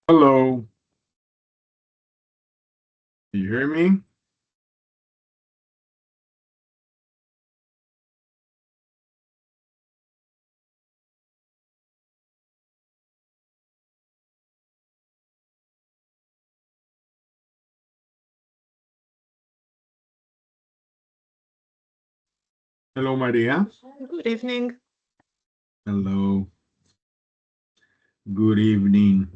Hello. Can you hear me? Hello, Maria. Good evening. Hello. Good evening.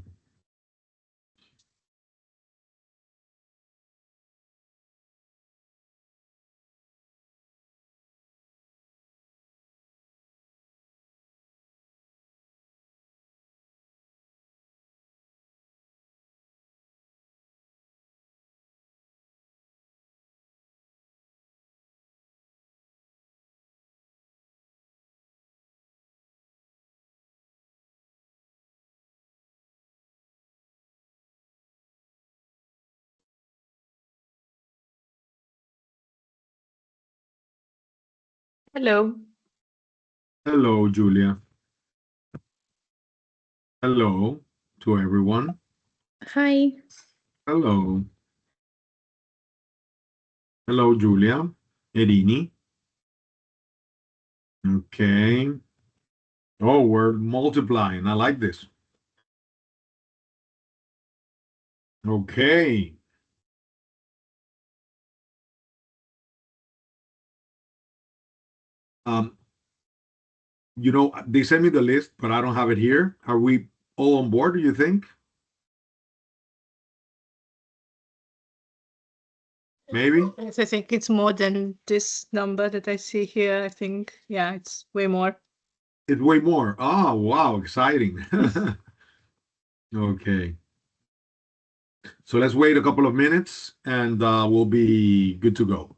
Hello. Hello, Julia. Hello to everyone. Hi. Hello. Hello, Julia. Erini. Okay. Oh, we're multiplying. I like this. Okay. Um, they sent me the list, but I don't have it here. Are we all on board, do you think? Maybe? Yes, I think it's more than this number that I see here. I think, yeah, it's way more. It's way more. Oh, wow, exciting. Okay. So let's wait a couple of minutes and we'll be good to go.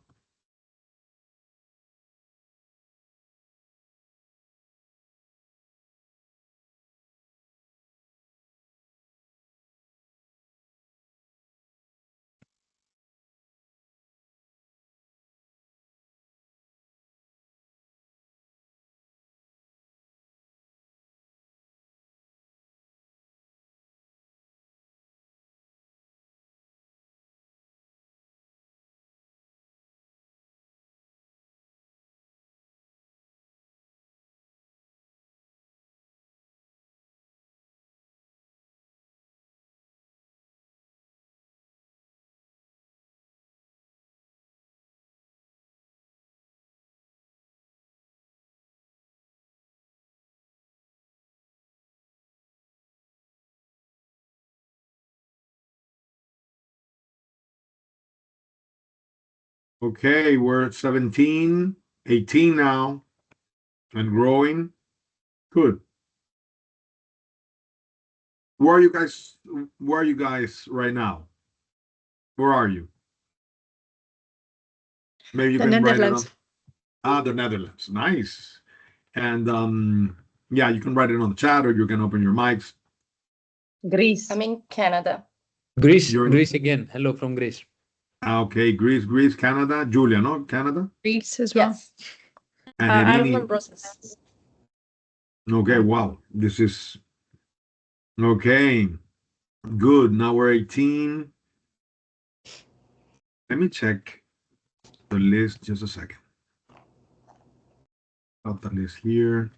Okay, we're at 17, 18 now, and growing. Good. Where are you guys? Where are you guys right now? Where are you? Maybe you The can write it on. Netherlands. The Netherlands. Nice. And yeah, you can write it on the chat or you can open your mics. Greece. I'm in Canada. Greece, You're in. Greece again. Hello from Greece. Okay, Greece, Canada. Julia, no? Canada? Greece as well. Yes. And I'm Irini. from Brussels. Okay, wow. This is okay. Good. Now we're 18. Let me check the list just a second. Got the list here.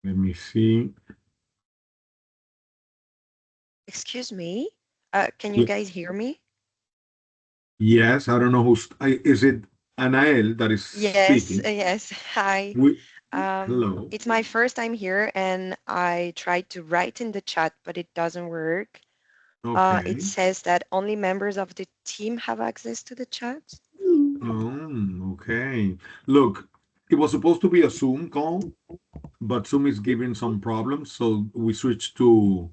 Let me see. Excuse me. Can you Yeah. guys hear me? Yes, I don't know who's. Is it Anael that is Yes, speaking? yes. Hi. We, hello. It's my first time here, and I tried to write in the chat, but it doesn't work. It Okay. says that only members of the team have access to the chat. Okay. Look, it was supposed to be a Zoom call, but Zoom is giving some problems, so we switched to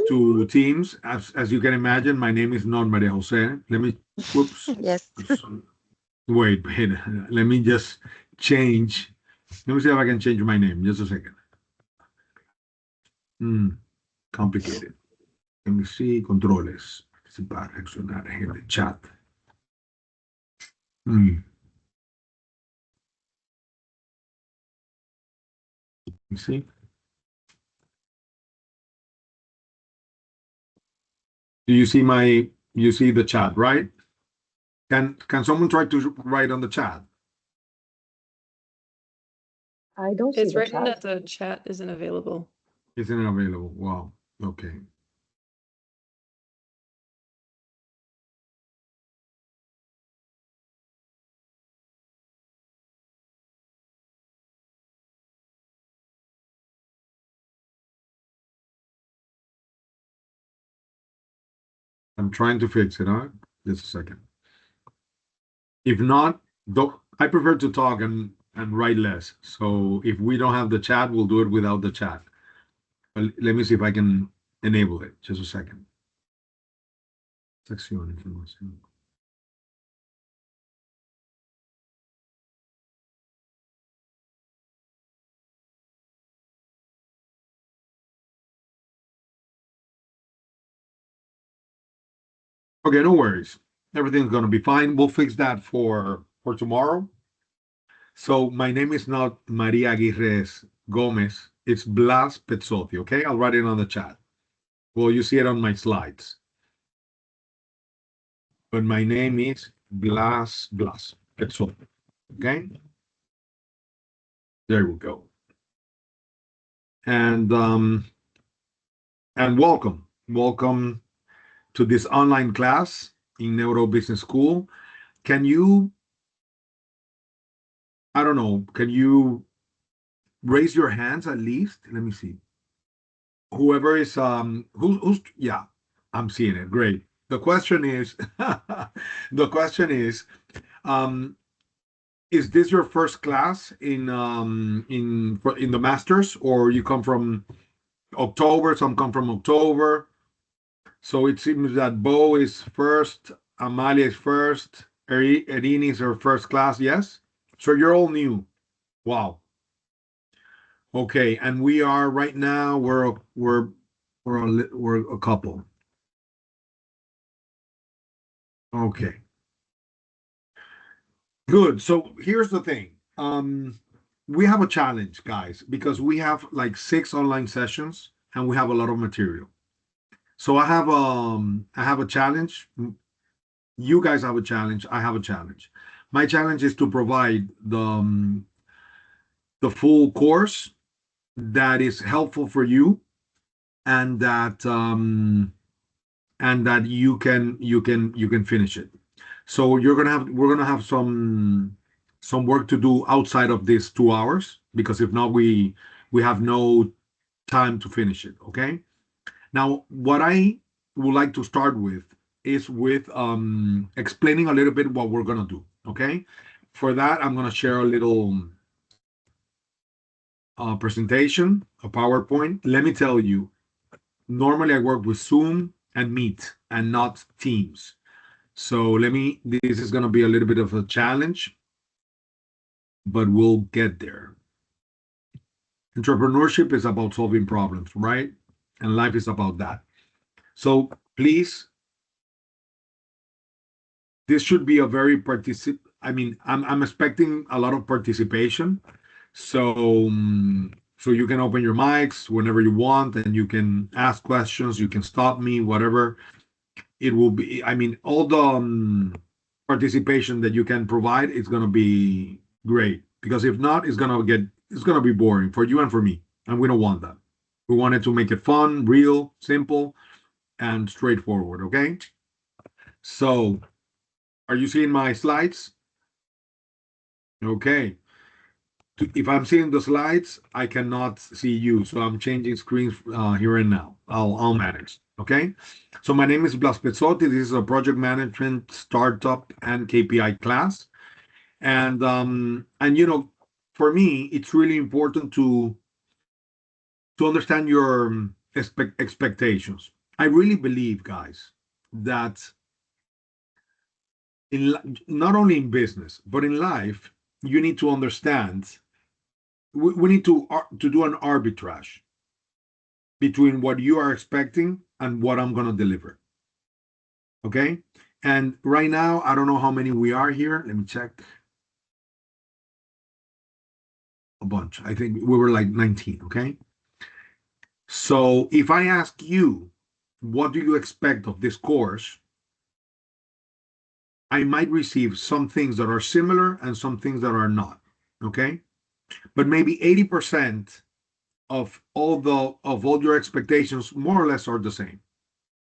to Teams. As you can imagine, my name is not Maria Jose. Let me, whoops. Yes. Wait. Let me just change. Let me see if I can change my name. Just a second. Complicated. Let me see. Controles. Para reaccionar en el chat. Let me see. Do you see you see the chat, right? Can someone try to write on the chat? I don't see It's the written chat. that the chat isn't available. Isn't it available? Wow. Okay. I'm trying to fix it, huh? Just a second. If not, though, I prefer to talk and write less. So if we don't have the chat, we'll do it without the chat. But let me see if I can enable it. Just a second. Sección, información. Okay, no worries. Everything's gonna be fine. We'll fix that for tomorrow. So my name is not Maria Aguirre Gomez. It's Blas Pezzotti. Okay, I'll write it on the chat. Well, you see it on my slides. But my name is Blas Pezzotti. Okay, there we go. And welcome to this online class in Neuro Business School. Can you, I don't know, can you raise your hands at least? Let me see. Whoever is who's yeah, I'm seeing it. Great. The question is the question is this your first class in the masters, or you come from October? Some come from October. So it seems that Bo is first, Amalia is first, Erini is her first class, yes? So you're all new. Wow. Okay, and we are right now, we're a couple. Okay. Good. So here's the thing. We have a challenge, guys, because we have like 6 online sessions and we have a lot of material. So I have a challenge. You guys have a challenge. I have a challenge. My challenge is to provide the full course that is helpful for you, and that you can finish it. So we're gonna have some work to do outside of these 2 hours, because if not, we have no time to finish it. Okay. Now, what I would like to start with is with explaining a little bit what we're gonna do. Okay. For that, I'm gonna share a little presentation, a PowerPoint. Let me tell you, normally I work with Zoom and Meet and not Teams. So this is going to be a little bit of a challenge, but we'll get there. Entrepreneurship is about solving problems, right? And life is about that. So please, this should be a very I mean, I'm expecting a lot of participation. So, so you can open your mics whenever you want, and you can ask questions. You can stop me, whatever it will be. I mean, all the participation that you can provide is going to be great, because if not, it's going to be boring for you and for me, and we don't want that. We wanted to make it fun, real, simple, and straightforward. Okay. So, are you seeing my slides? Okay. If I'm seeing the slides, I cannot see you, so I'm changing screens here and now. I'll manage. Okay. So my name is Blas Pezzotti. This is a project management startup and KPI class, and for me, it's really important to understand expectations. I really believe, guys, that not only in business but in life, you need to understand. We need to do an arbitrage between what you are expecting and what I'm gonna deliver. Okay. And right now, I don't know how many we are here. Let me check. A bunch. I think we were like 19. Okay. So if I ask you, what do you expect of this course? I might receive some things that are similar and some things that are not. Okay. But maybe 80% of all your expectations more or less are the same.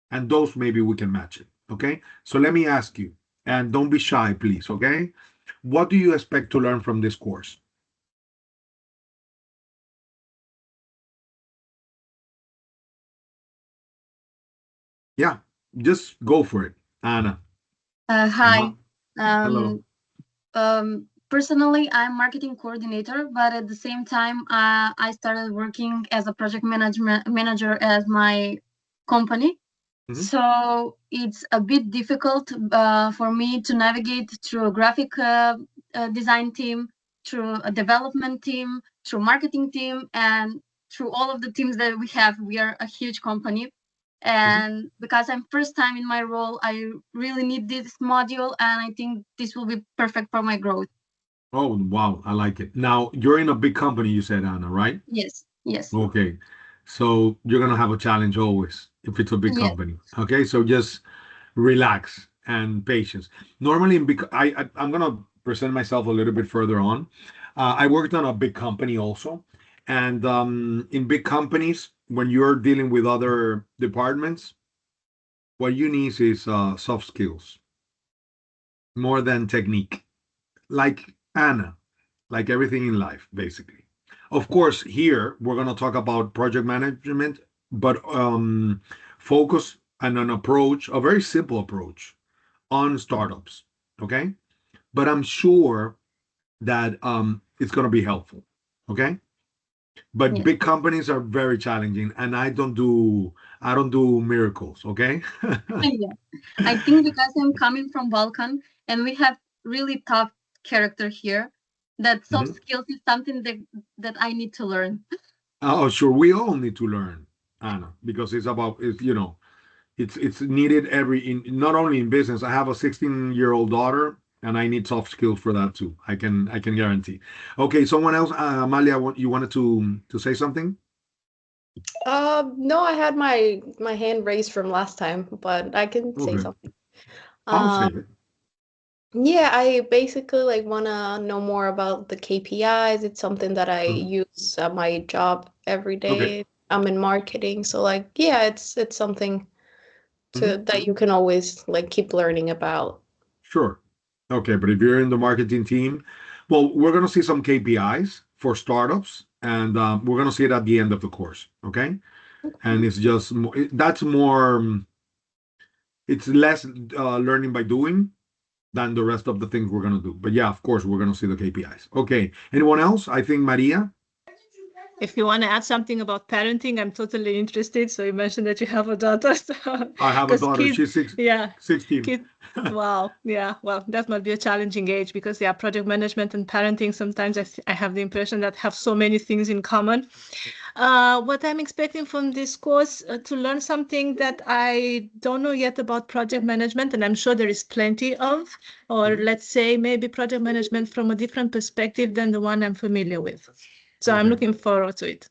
And those maybe we can match it. Okay. So let me ask you, and don't be shy, please. Okay. What do you expect to learn from this course? Yeah, just go for it, Anna. Hi. Hello. Personally, I'm marketing coordinator, but at the same time, I started working as a project manager at my company. Mhm. So it's a bit difficult for me to navigate through a graphic design team, through a development team, through marketing team, and through all of the teams that we have. We are a huge company. And because I'm first time in my role, I really need this module, and I think this will be perfect for my growth. Oh, wow, I like it. Now, you're in a big company, you said, Anna, right? Yes, yes, Okay. So you're gonna have a challenge always if it's a big yes. company. Okay, so just relax and patience. Normally, in big, I'm gonna present myself a little bit further on. I worked on a big company also, and in big companies, when you're dealing with other departments, what you need is soft skills more than technique. Like Anna, like everything in life, basically. Of course, here we're gonna talk about project management, but focus on an approach, a very simple approach on startups. Okay, but I'm sure that it's going to be helpful. Okay, but Yes. big companies are very challenging, and I don't do miracles. Okay. Yeah. I think because I'm coming from Balkan and we have really tough character here, that soft Mhm. skills is something that I need to learn. Oh, sure. We all need to learn, Anna, because it's about it's needed in not only in business. I have a 16-year-old daughter, and I need soft skills for that too. I can guarantee. Okay, someone else, Amalia, you wanted to say something? No, I had my hand raised from last time, but I can say Okay, something. I'll Um, save it. yeah, I basically like wanna know more about the KPIs. It's something that I Mhm. use at my job every Okay. day. I'm in marketing, so like yeah, it's something Mhm. to that you can always like keep learning about. Sure. Okay, but if you're in the marketing team, well, we're going to see some KPIs for startups, and we're going to see it at the end of the course. Okay, and it's just that's more. It's less learning by doing than the rest of the things we're going to do. But yeah, of course, we're going to see the KPIs. Okay. Anyone else? I think Maria. If you want to add something about parenting, I'm totally interested. So you mentioned that you have a daughter. So, I have a because daughter. kids, She's yeah, 16. kid, wow, yeah, well, that might be a challenging age because yeah, project management and parenting. Sometimes I have the impression that have so many things in common. What I'm expecting from this course to learn something that I don't know yet about project management, and I'm sure there is plenty of, or let's say maybe project management from a different perspective than the one I'm familiar with. So I'm Okay. looking forward to it.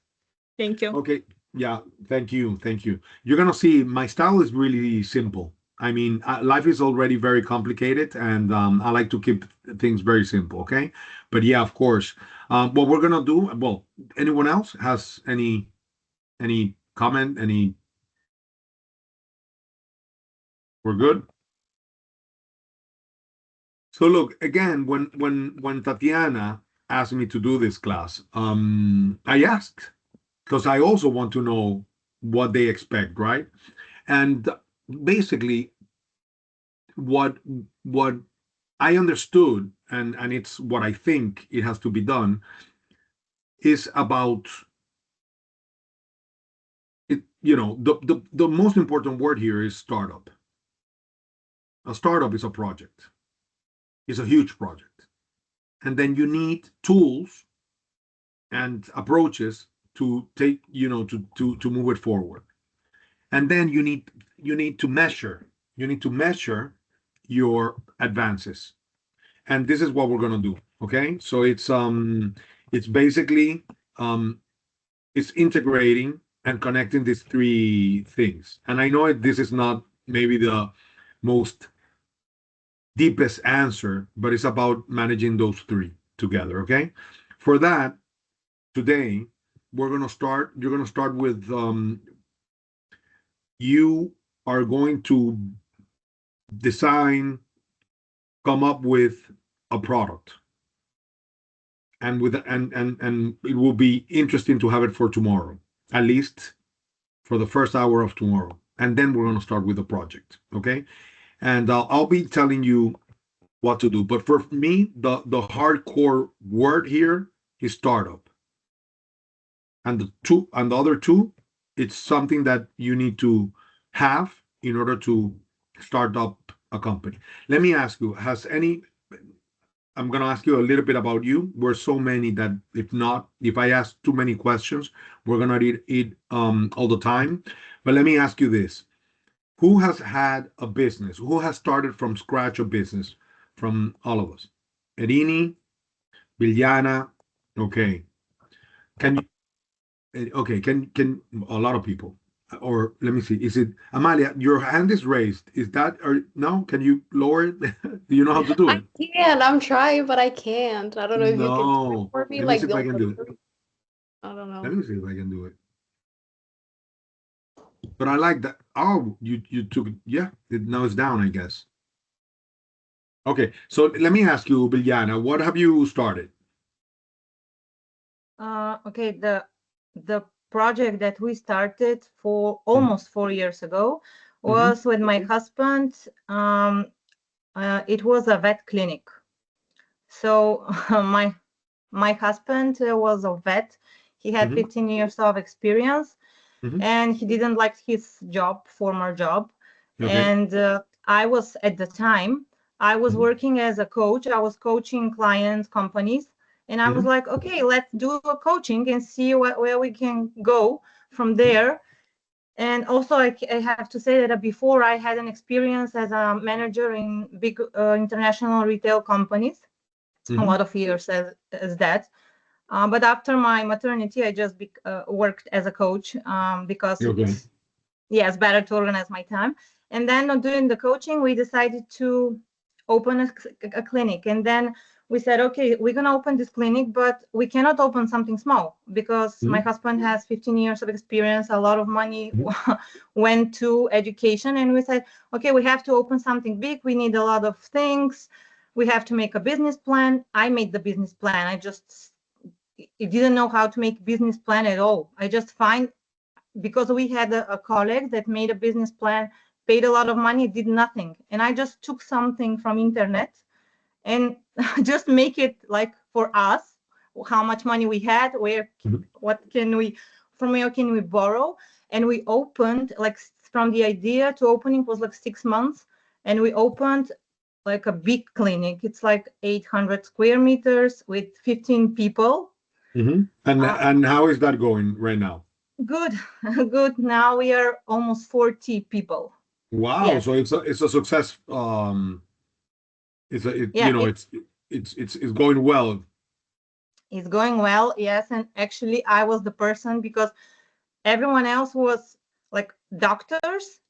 Thank you. Okay. Yeah. Thank you. Thank you. You're gonna see my style is really simple. I mean, life is already very complicated, and I like to keep things very simple. Okay. But yeah, of course. What we're gonna do? Well, anyone else has any comment? Any? We're good. So look again. When Tatiana asked me to do this class, I asked because I also want to know what they expect, right? And basically, what what I understood, and it's what I think it has to be done, is about it. the most important word here is startup. A startup is a project. It's a huge project. And then you need tools and approaches to take, to move it forward. And then you need to measure. You need to measure your advances. And this is what we're gonna do. Okay. So it's basically it's integrating and connecting these three things. And I know this is not maybe the most deepest answer, but it's about managing those three together. Okay. For that, today you're going to start with you are going to design, come up with a product, and it will be interesting to have it for tomorrow, at least for the first hour of tomorrow, and then we're going to start with the project. Okay. And I'll be telling you what to do. But for me, the hardcore word here is startup. And the other two, it's something that you need to have in order to start up a company. Let me ask you, I'm going to ask you a little bit about you. We're so many that if I ask too many questions, we're going to eat all the time. But let me ask you this. Who has had a business? Who has started from scratch a business from all of us? Erini, Villana, okay. Can you, okay, can a lot of people, or let me see, is it Amalia? Your hand is raised. Is that, or no? Can you lower it? Do you know how to do I it? can. I'm trying, but I can't. I don't know if you can do it No. for me. Let me Like see if I go can do it. I don't Let know. me see if I can do it. But I like that. Oh, you took, yeah, now it's down, I guess. Okay, so let me ask you, Villana, what have you started? Okay, the project that we started for almost 4 years ago was with my husband. It was a vet clinic. So my husband was a vet. He had 15 years of experience, and he didn't like his former job. Okay. And I was at the time, I was working as a coach. I was coaching clients, companies, and I was like, okay, let's do a coaching and see where we can go from there. And also, I have to say that before I had an experience as a manager in big international retail companies, a lot of years as that. But after my maternity, I just worked as a coach because it's better to organize my time. And then doing the coaching, we decided to open a clinic. And then we said, okay, we're going to open this clinic, but we cannot open something small because my husband has 15 years of experience. A lot of money went to education. And we said, okay, we have to open something big. We need a lot of things. We have to make a business plan. I made the business plan. I didn't know how to make business plan at all. I just because we had a colleague that made a business plan, paid a lot of money, did nothing. And I just took something from internet and just make it like for us, how much money we had, from where can we borrow? And we opened, like from the idea to opening was like 6 months. And we opened like a big clinic. It's like 800 square meters with 15 people. And how is that going right now? Good, good. Now we are almost 40 people. Wow! Yes. So it's a success. It's going well. It's going well, yes. And actually, I was the person because everyone else was like doctors,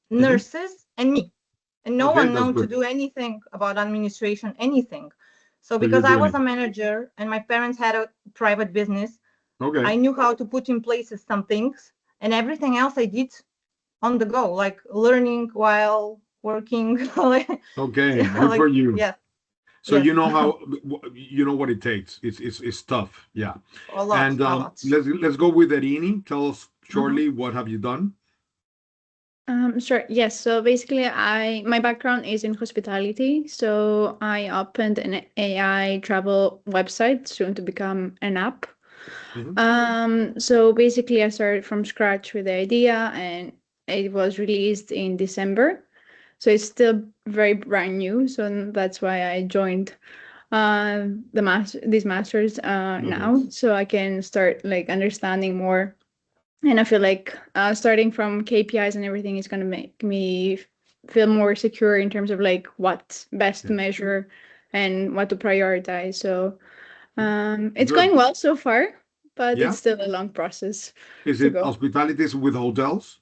nurses, and me, and no one known to do anything about administration, anything. So because I was a manager and my parents had a private business, I knew how to put in place some things, and everything else I did on the go, like learning while working. Okay, good for you. Yeah. So yes. you know what it takes. It's tough, yeah. A lot, And a lot. let's go with Erini. Tell us shortly what have you done? Sure. Yes. So basically, my background is in hospitality. So I opened an AI travel website, soon to become an app. So basically, I started from scratch with the idea, and it was released in December. So it's still very brand new. So that's why I joined these masters now, so I can start like understanding more. And I feel like starting from KPIs and everything is going to make me feel more secure in terms of like what's best to measure and what to prioritize. So it's going well so far, but it's still a long process Is to it go. hospitalities with hotels?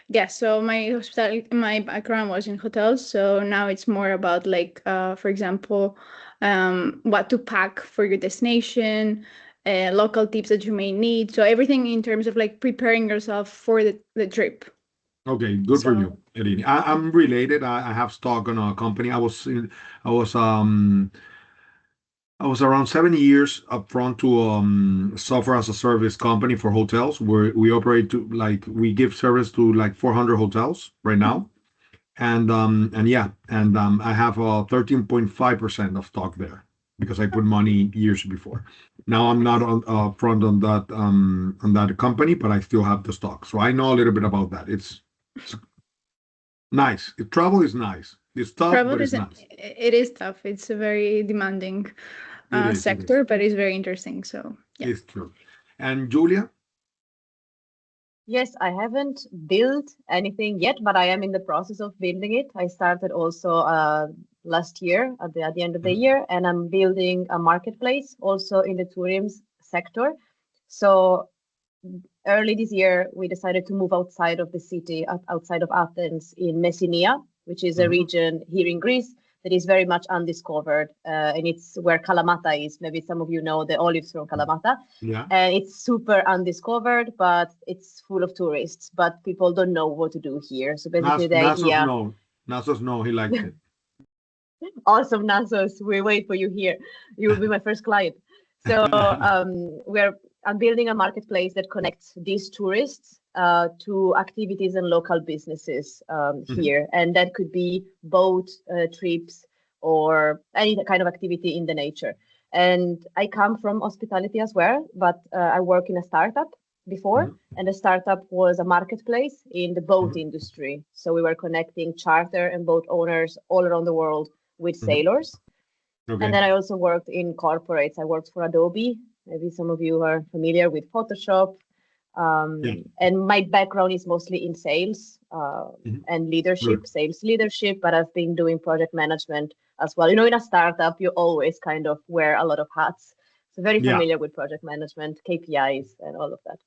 Yes, so my background was in hotels, so now it's more about like, for example, what to pack for your destination, local tips that you may need. So everything in terms of like preparing yourself for the trip. Okay, good for you, Erini. I'm related. I have stock on a company. I was I was around 7 years up front to software as a service company for hotels where we operate to like we give service to like 400 hotels right now. And yeah, and I have 13.5% of stock there because I put money years before. Now I'm not on front on that company, but I still have the stock, so I know a little bit about that. It's nice. Travel is nice. It's tough, Travel but it's is nice. it is tough. It's a very demanding It is. It is. sector, but it's very interesting. So yeah. It's true. And Julia? Yes, I haven't built anything yet, but I am in the process of building it. I started also last year at the end of the year, and I'm building a marketplace also in the tourism sector. So early this year, we decided to move outside of the city, outside of Athens, in Messenia, which is a region here in Greece that is very much undiscovered, and it's where Kalamata is. Maybe some of you know the olives from Kalamata. Yeah. And it's super undiscovered, but it's full of tourists. But people don't know what to do here. So basically, the idea. Nasos know he liked it. Awesome, Nasos. We wait for you here. You will be my first client. So I'm building a marketplace that connects these tourists to activities and local businesses here, and that could be boat trips or any kind of activity in the nature. And I come from hospitality as well, but I work in a startup before, and the startup was a marketplace in the boat industry. So we were connecting charter and boat owners all around the world with sailors. Okay. And then I also worked in corporates. I worked for Adobe. Maybe some of you are familiar with Photoshop. And my background is mostly in sales and leadership, sales leadership, but I've been doing project management as well. You know, in a startup, you always kind of wear a lot of hats. So very familiar with project management, KPIs, and all of that.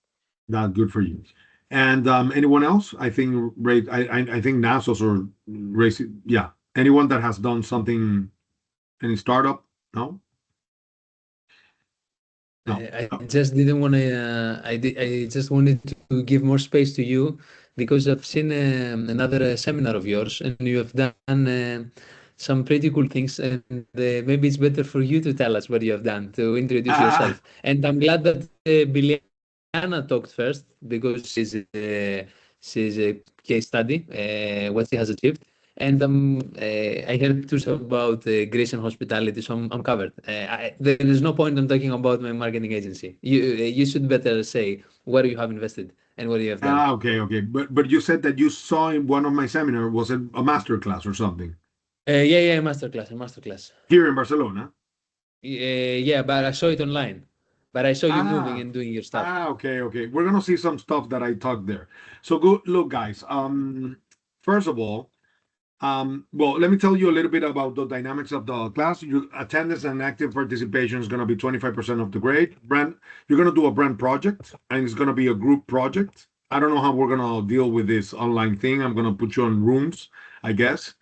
That's good for you. And anyone else? I think I think Nasos or race. Yeah. Anyone that has done something, any startup? No. No. I just didn't want to. I just wanted to give more space to you because I've seen another seminar of yours, and you have done some pretty cool things. And maybe it's better for you to tell us what you have done to introduce yourself. And I'm glad that Biliana talked first because she's a case study what she has achieved. And I heard too about Greece and hospitality, so I'm covered. There is no point in talking about my marketing agency. You should better say where you have invested and what you have done. Okay. But you said that you saw in one of my seminars, was it a master class or something? Yeah, a masterclass. Here in Barcelona? Yeah, but I saw it online. But I saw you moving and doing your stuff. Okay. We're gonna see some stuff that I talked there. So good. Look, guys. First of all, well, let me tell you a little bit about the dynamics of the class. Your attendance and active participation is going to be 25% of the grade. You're going to do a brand project, and it's going to be a group project. I don't know how we're going to deal with this online thing. I'm going to put you on rooms, I guess.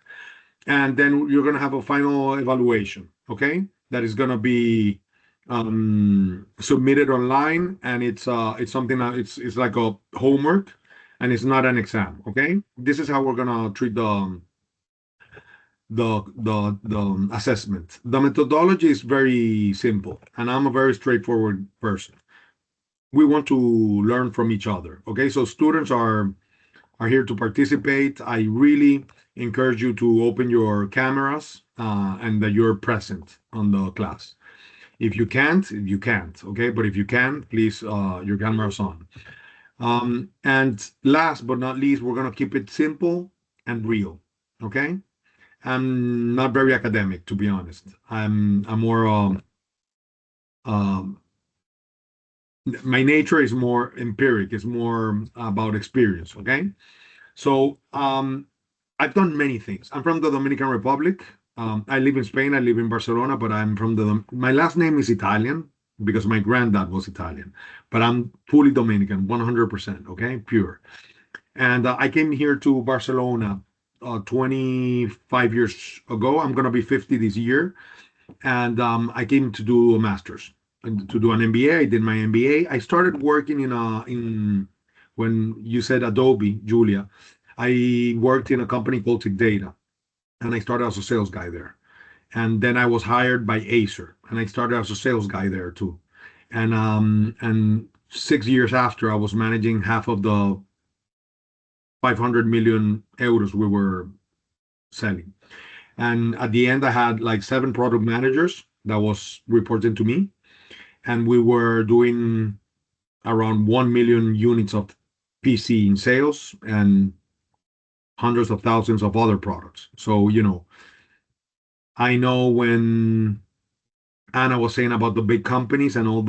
And then you're going to have a final evaluation, okay? That is going to be submitted online, and it's something that it's like a homework, and it's not an exam, okay? This is how we're going to treat the assessment. The methodology is very simple, and I'm a very straightforward person. We want to learn from each other. Okay, so students are here to participate. I really encourage you to open your cameras and that you're present on the class. If you can't, you can't. Okay, but if you can, please, your camera's on. And last but not least, we're gonna keep it simple and real. Okay, I'm not very academic, to be honest. I'm more um, my nature is more empiric. It's more about experience. Okay, so I've done many things. I'm from the Dominican Republic. I live in Spain. I live in Barcelona, but I'm from my last name is Italian because my granddad was Italian, but I'm fully Dominican, 100%. Okay, pure. And I came here to Barcelona 25 years ago. I'm gonna be 50 this year, and I came to do a master's and to do an MBA. I did my MBA. I started working in when you said Adobe, Julia. I worked in a company called Tech Data, and I started as a sales guy there. And then I was hired by Acer, and I started as a sales guy there too. And 6 years after, I was managing half of the 500 million euros we were selling. And at the end, I had like 7 product managers that was reporting to me, and we were doing around 1 million units of PC in sales and hundreds of thousands of other products. So, I know when Anna was saying about the big companies and all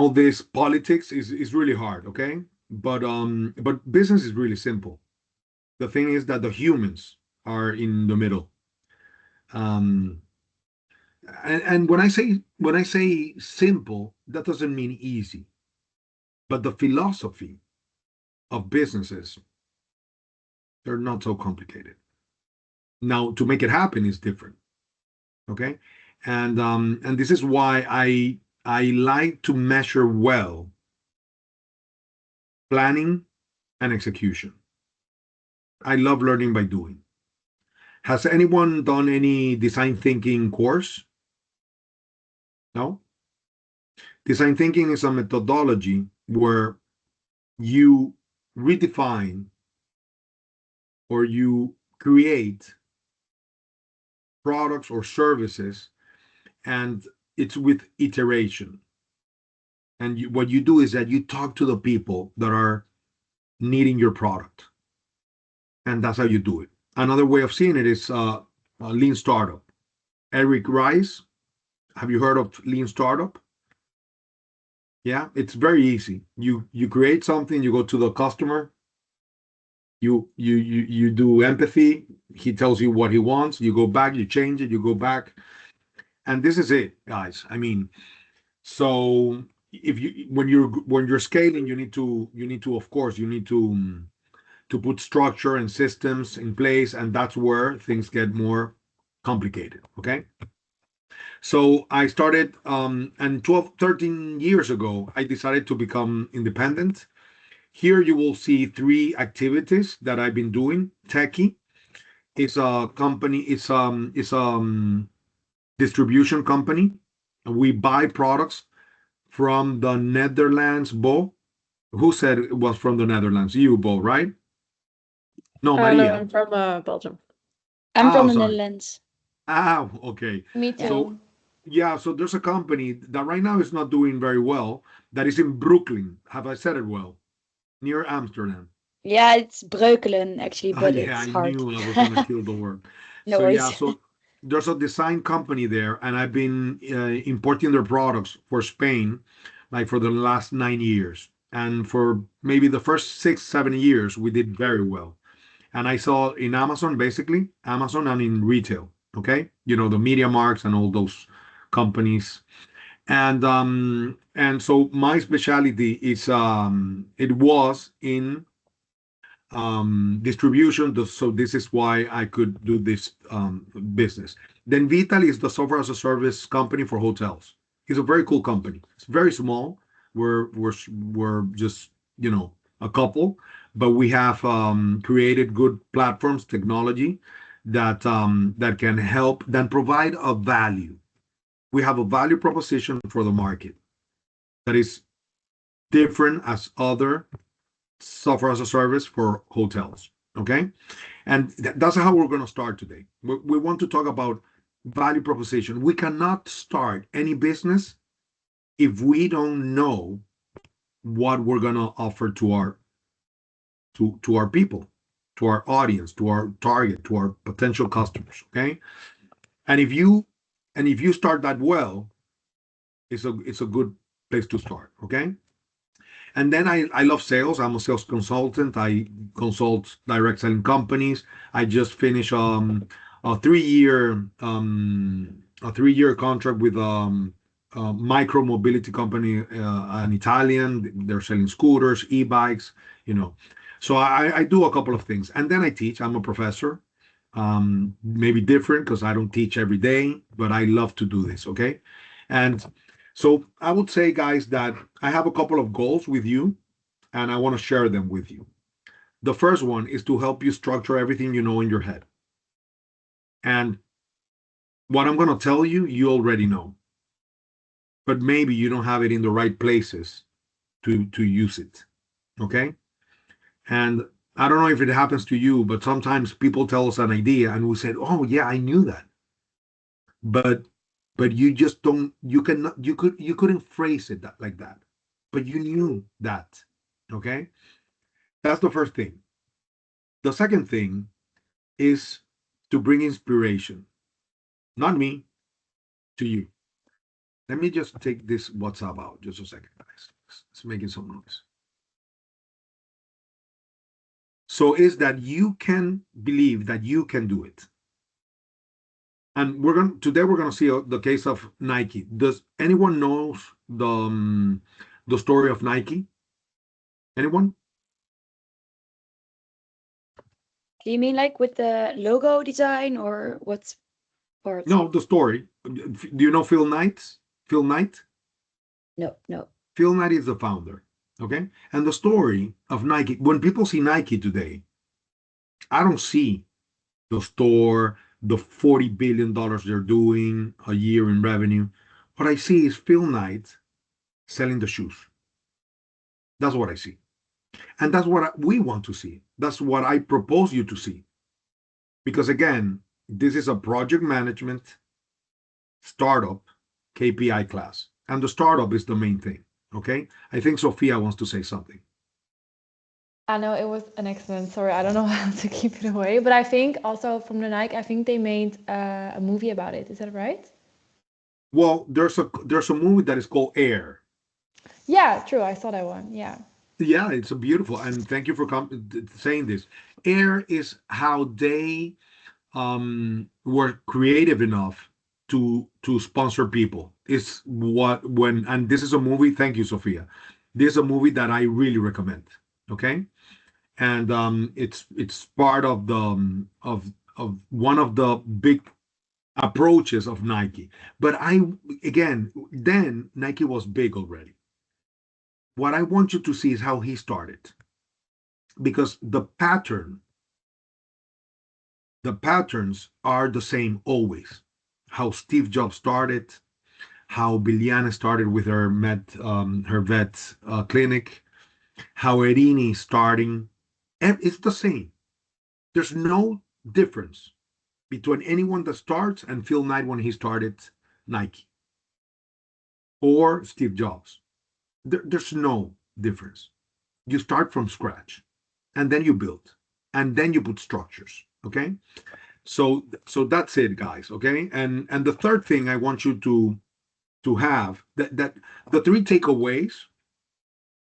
this politics is really hard, okay? But business is really simple. The thing is that the humans are in the middle. Um, and when I say simple, that doesn't mean easy. But the philosophy of businesses, they're not so complicated. Now, to make it happen is different. Okay, and this is why I like to measure well planning and execution. I love learning by doing. Has anyone done any design thinking course? No. Design thinking is a methodology where you redefine or you create products or services, and it's with iteration. And what you do is that you talk to the people that are needing your product, and that's how you do it. Another way of seeing it is a lean startup. Eric Rice, have you heard of lean startup? Yeah, it's very easy. You create something, you go to the customer, you do empathy. He tells you what he wants. You go back, you change it, you go back, and this is it, guys. I mean, so if you when you're scaling, you need to of course you need to put structure and systems in place, and that's where things get more complicated. Okay, so I started, and 12, 13 years ago, I decided to become independent. Here you will see 3 activities that I've been doing. Techie is a company, it's distribution company. We buy products from the Netherlands. Bo, who said it was from the Netherlands? You, Bo, right? No, No, Maria. I'm from Belgium. I'm from Oh, the sorry. Netherlands. Ah, okay. Me too. So yeah, so there's a company that right now is not doing very well that is in Brooklyn. Have I said it well? Near Amsterdam. Yeah, it's Breukelen actually, Ah, but yeah, it's I hard. knew I was gonna kill the word. No So yeah, worries. so there's a design company there, and I've been importing their products for Spain, like for the last 9 years. And for maybe the first 6, 7 years, we did very well. And I saw in Amazon, basically Amazon, and in retail. Okay, the media marks and all those companies. And so my specialty is it was in distribution. So this is why I could do this business. Then Vital is the software as a service company for hotels. It's a very cool company. It's very small. We're just a couple, but we have created good platforms, technology that can help, that provide a value. We have a value proposition for the market that is different as other software as a service for hotels. Okay, and that's how we're going to start today. We want to talk about value proposition. We cannot start any business if we don't know what we're gonna offer to our people, to our audience, to our target, to our potential customers. Okay, and if you start that well, it's a good place to start. Okay, and then I love sales. I'm a sales consultant. I consult direct selling companies. I just finished a 3 year contract with a micro mobility company, an Italian. They're selling scooters, e-bikes, you know. So I do a couple of things, and then I teach. I'm a professor. Maybe different because I don't teach every day, but I love to do this. Okay, and so I would say, guys, that I have a couple of goals with you, and I want to share them with you. The first one is to help you structure everything you know in your head. And what I'm going to tell you, you already know, but maybe you don't have it in the right places to use it. Okay. And I don't know if it happens to you, but sometimes people tell us an idea and we said, "Oh yeah, I knew that," but you just don't. You couldn't phrase it like that, but you knew that. Okay. That's the first thing. The second thing is to bring inspiration, not me, to you. Let me just take this WhatsApp out just a second, guys. It's making some noise. So is that you can believe that you can do it. And today we're gonna see the case of Nike. Does anyone knows the story of Nike? Anyone? Do you mean like with the logo design or what's part? No, the story. Do you know Phil Knight? Phil Knight? No. Phil Knight is the founder. Okay. And the story of Nike, when people see Nike today, I don't see the store, the $40 billion they're doing a year in revenue. What I see is Phil Knight selling the shoes. That's what I see. And that's what we want to see. That's what I propose you to see. Because again, this is a project management startup KPI class. And the startup is the main thing. Okay. I think Sophia wants to say something. I know it was an excellent story. I don't know how to keep it away, but I think also from the Nike, I think they made a movie about it. Is that right? Well, there's a movie that is called Air. Yeah, true. I saw that one. Yeah. Yeah, it's a beautiful, and thank you for saying this. Air is how they were creative enough to sponsor people. It's what when and this is a movie. Thank you, Sophia. This is a movie that I really recommend. Okay, and it's part of the of one of the big approaches of Nike. But then Nike was big already. What I want you to see is how he started, because the patterns are the same always. How Steve Jobs started, how Biliana started with her vet clinic, how Erini starting, and it's the same. There's no difference between anyone that starts and Phil Knight when he started Nike or Steve Jobs. There's no difference. You start from scratch, and then you build, and then you put structures. Okay, so that's it, guys. Okay, and the third thing I want you to have that the three takeaways,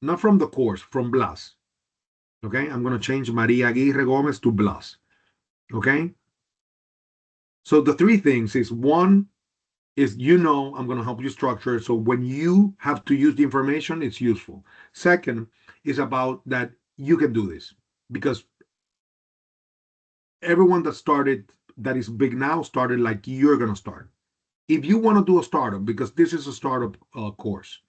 not from the course, from Blas. Okay, I'm gonna change Maria Aguirre Gomez to Blas. Okay, so the three things is one is I'm going to help you structure it so when you have to use the information, it's useful. Second is about that you can do this because everyone that is big now started like you're going to start. If you want to do a startup, because this is a startup course.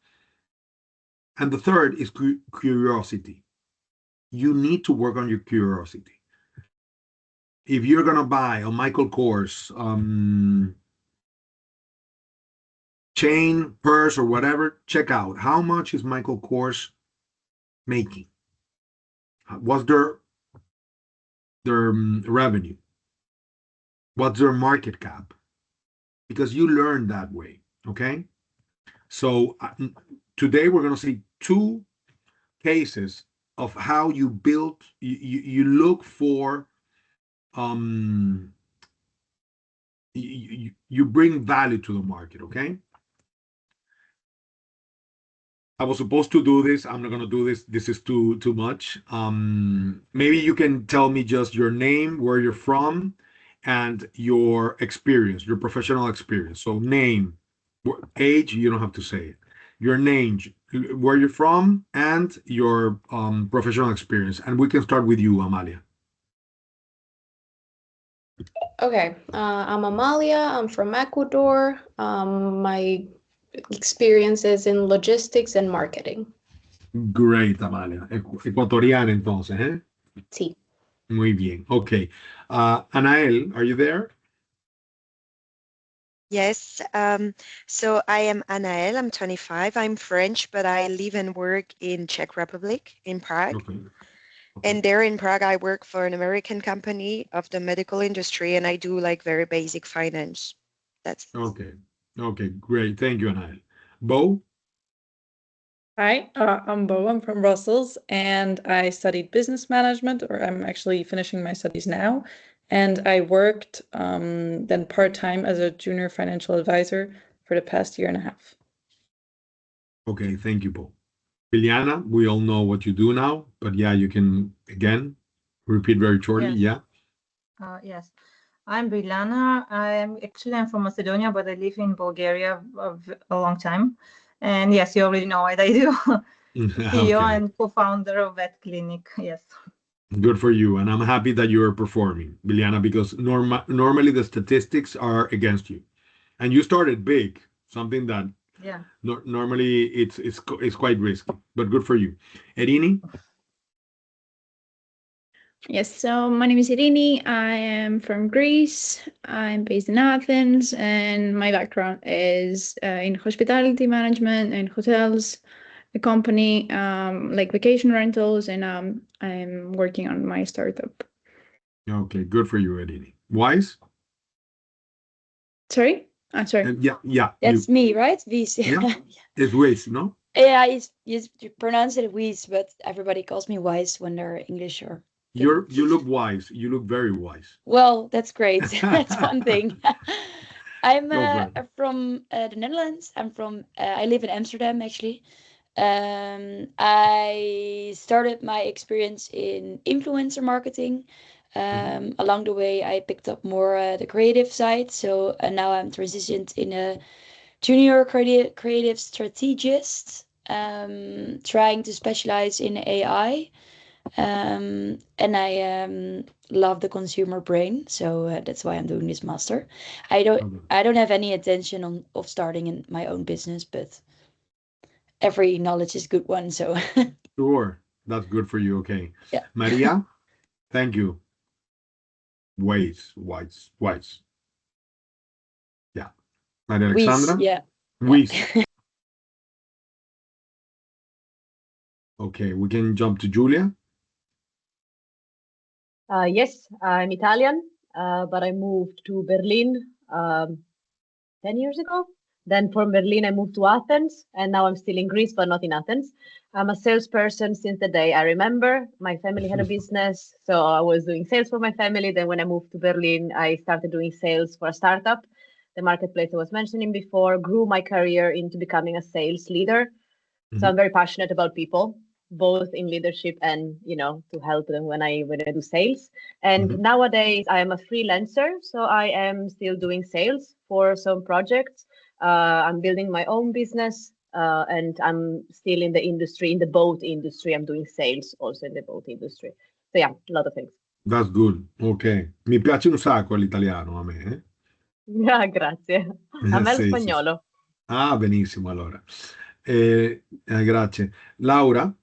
And the third is curiosity. You need to work on your curiosity. If you're going to buy a Michael Kors chain, purse, or whatever, check out how much is Michael Kors making. What's their revenue? What's their market cap? because you learn that way. Okay. So today we're going to see two cases of how you build, you look for, um, you bring value to the market. Okay. I was supposed to do this. I'm not going to do this. This is too much. Maybe you can tell me just your name, where you're from, and your experience, your professional experience. So name, age, you don't have to say it. Your name, where you're from, and your professional experience. And we can start with you, Amalia. Okay, I'm Amalia. I'm from Ecuador. My experiences in logistics and marketing. Great, Amalia. Ecuatoriana, entonces, ¿eh? Sí. Muy bien. Okay. Anael, are you there? Yes. So I am Anael. I'm 25. I'm French, but I live and work in Czech Republic, in Prague. Okay. And there in Prague, I work for an American company of the medical industry, and I do like very basic finance. That's Okay. Okay, great. Thank you, Anael. Bo? Hi, I'm Bo. I'm from Brussels, and I studied business management, or I'm actually finishing my studies now. And I worked then part-time as a junior financial advisor for the past year and a half. Okay, thank you, Bo. Liliana, we all know what you do now, but yeah, you can again repeat very shortly. Yes. Yeah. Yes. I'm Biljana. I'm from Macedonia, but I live in Bulgaria a long time. And yes, you already know what I do. CEO Okay. and co-founder of Vet Clinic. Yes. Good for you. And I'm happy that you are performing, Liliana, because normally the statistics are against you. And you started big, something that Yeah. normally it's quite risky, but good for you. Erini? Yes, so my name is Irini. I am from Greece. I'm based in Athens, and my background is in hospitality management and hotels, a company like vacation rentals, and I'm working on my startup. Okay, good for you, Erini. Wise? Sorry? I'm sorry. Yeah. That's You. me, right? Wies. Yeah. It's Wise, no? Yeah, you pronounce it Wies, but everybody calls me Wise when they're English or. You look wise. You look very wise. Well, that's great. That's one thing. I'm Go for it. from the Netherlands. I live in Amsterdam, actually. I started my experience in influencer marketing. Along the way, I picked up more the creative side. So now I'm transitioned in a junior creative strategist, trying to specialize in AI. And I love the consumer brain, so that's why I'm doing this master. I don't have any intention of starting in my own business, but every knowledge is good one. So Sure. That's good for you. Okay. yeah. Maria, thank you. Wise. Yeah. Maria Wies, Alexandra? yeah. Wise. Okay, we can jump to Julia. Yes, I'm Italian, but I moved to Berlin 10 years ago. Then from Berlin, I moved to Athens, and now I'm still in Greece, but not in Athens. I'm a salesperson since the day I remember. My family had a business, so I was doing sales for my family. Then when I moved to Berlin, I started doing sales for a startup. The marketplace I was mentioning before grew my career into becoming a sales leader. So I'm very passionate about people, both in leadership and to help them when I do sales. And nowadays I am a freelancer, so I am still doing sales for some projects. I'm building my own business, and I'm still in the industry, in the boat industry. I'm doing sales also in the boat industry. So yeah, a lot of things. That's good. Ok. Mi piace un sacco l'italiano a me. Yeah, grazie. A me lo Sì. spagnolo. Ah, benissimo allora. Grazie. Laura,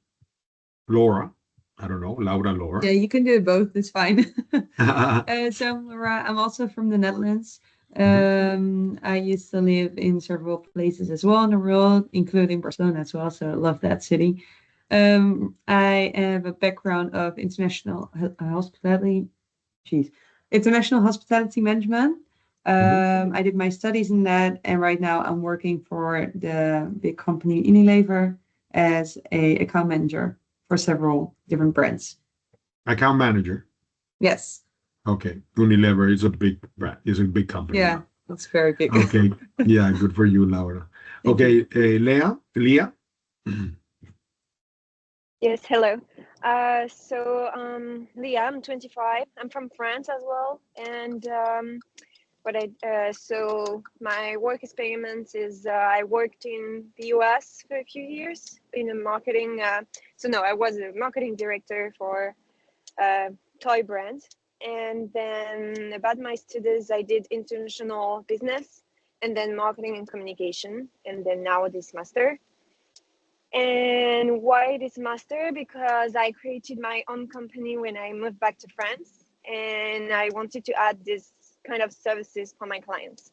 I don't know, Laura. Yeah, you can do both. It's fine. So I'm Laura. I'm also from the Netherlands. I used to live in several places as well in the world, including Barcelona as well. So I love that city. I have a background of international hospitality management. I did my studies in that, and right now I'm working for the big company Unilever as a account manager for several different brands. Account manager. Yes. Okay. Unilever is a big brand, is a big company. Yeah, that's very big. Okay. Yeah, good for you, Laura. Thank Okay, Leah. Yes, hello. Leah, I'm 25. I'm from France as well, and so my work experience is I worked in the US for a few years in a marketing. No, I was a marketing director for a toy brand, and then about my studies, I did international business, and then marketing and communication, and then now this master. And why this master? Because I created my own company when I moved back to France, and I wanted to add this kind of services for my clients.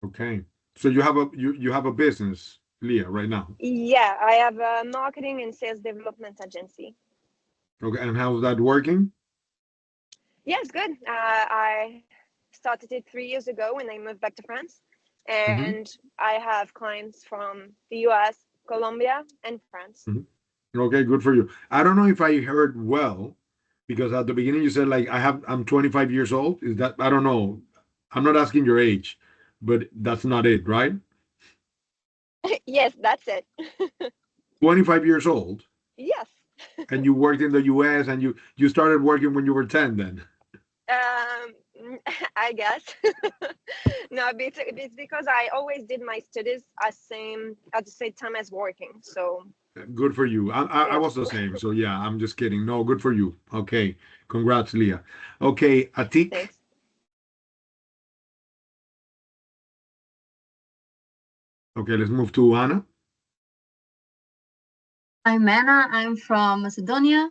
Okay. So you have a business, Leah, right now. Yeah, I have a marketing and sales development agency. Okay, and how's that working? Yeah, it's good. I started it 3 years ago when I moved back to France, and I have clients from the US, Colombia, and France. Okay, good for you. I don't know if I heard well, because at the beginning you said like I'm 25 years old. Is that, I don't know. I'm not asking your age, but that's not it, right? Yes, that's it. 25 years old, Yes. and you worked in the US, and you started working when you were 10 then. I guess. No, it's because I always did my studies at the same time as working. So Good for you. I yeah. was the same. So yeah, I'm just kidding. No, good for you. Okay. Congrats, Leah. Okay, Atik. Thanks. Okay, let's move to Anna. I'm Anna. I'm from Macedonia.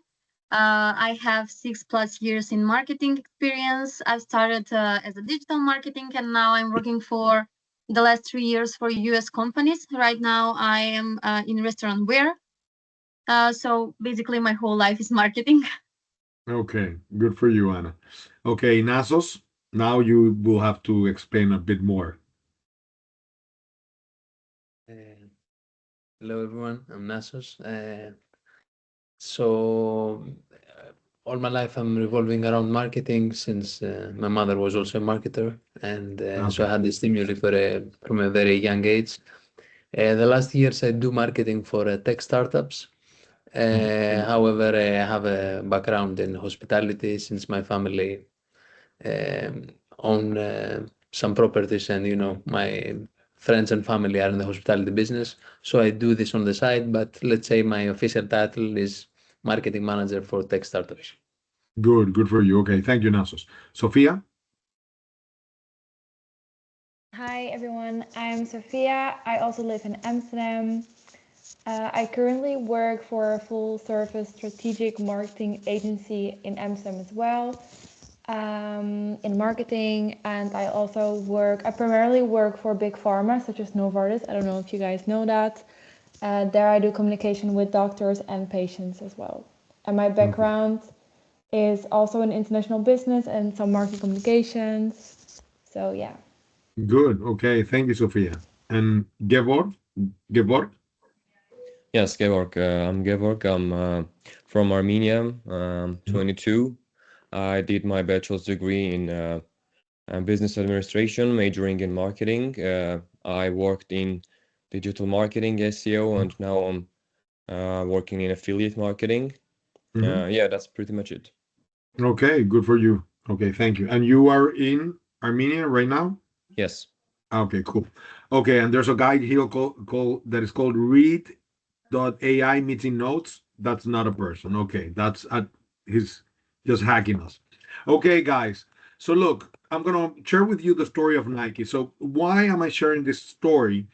I have 6+ years in marketing experience. I started as a digital marketing, and now I'm working for the last 3 years for US companies. Right now, I am in restaurant wear. So basically, my whole life is marketing. Okay, good for you, Anna. Okay, Nasos. Now you will have to explain a bit more. Hello, everyone. I'm Nasos. So all my life I'm revolving around marketing since my mother was also a marketer, and so I had this stimuli from a very young age. The last years I do marketing for tech startups. However, I have a background in hospitality since my family own some properties, and my friends and family are in the hospitality business. So I do this on the side, but let's say my official title is marketing manager for tech startups. Good for you. Okay, thank you, Nasos. Sophia. Hi everyone, I'm Sophia. I also live in Amsterdam. I currently work for a full-service strategic marketing agency in Amsterdam as well, in marketing, and I primarily work for big pharma such as Novartis. I don't know if you guys know that. There I do communication with doctors and patients as well. And my background is also in international business and some marketing communications. So yeah. Good. Okay, thank you, Sophia. And Gevorg. Yes, Gevorg. I'm Gevorg. I'm from Armenia. 22. I did my bachelor's degree in business administration, majoring in marketing. I worked in digital marketing, SEO, and now I'm working in affiliate marketing. Yeah, that's pretty much it. Okay, good for you. Okay, thank you. And you are in Armenia right now? Yes. Okay, cool. Okay, and there's a guide here called that is called read.ai meeting notes. That's not a person. Okay, he's just hacking us. Okay, guys. So look, I'm gonna share with you the story of Nike. So why am I sharing this story?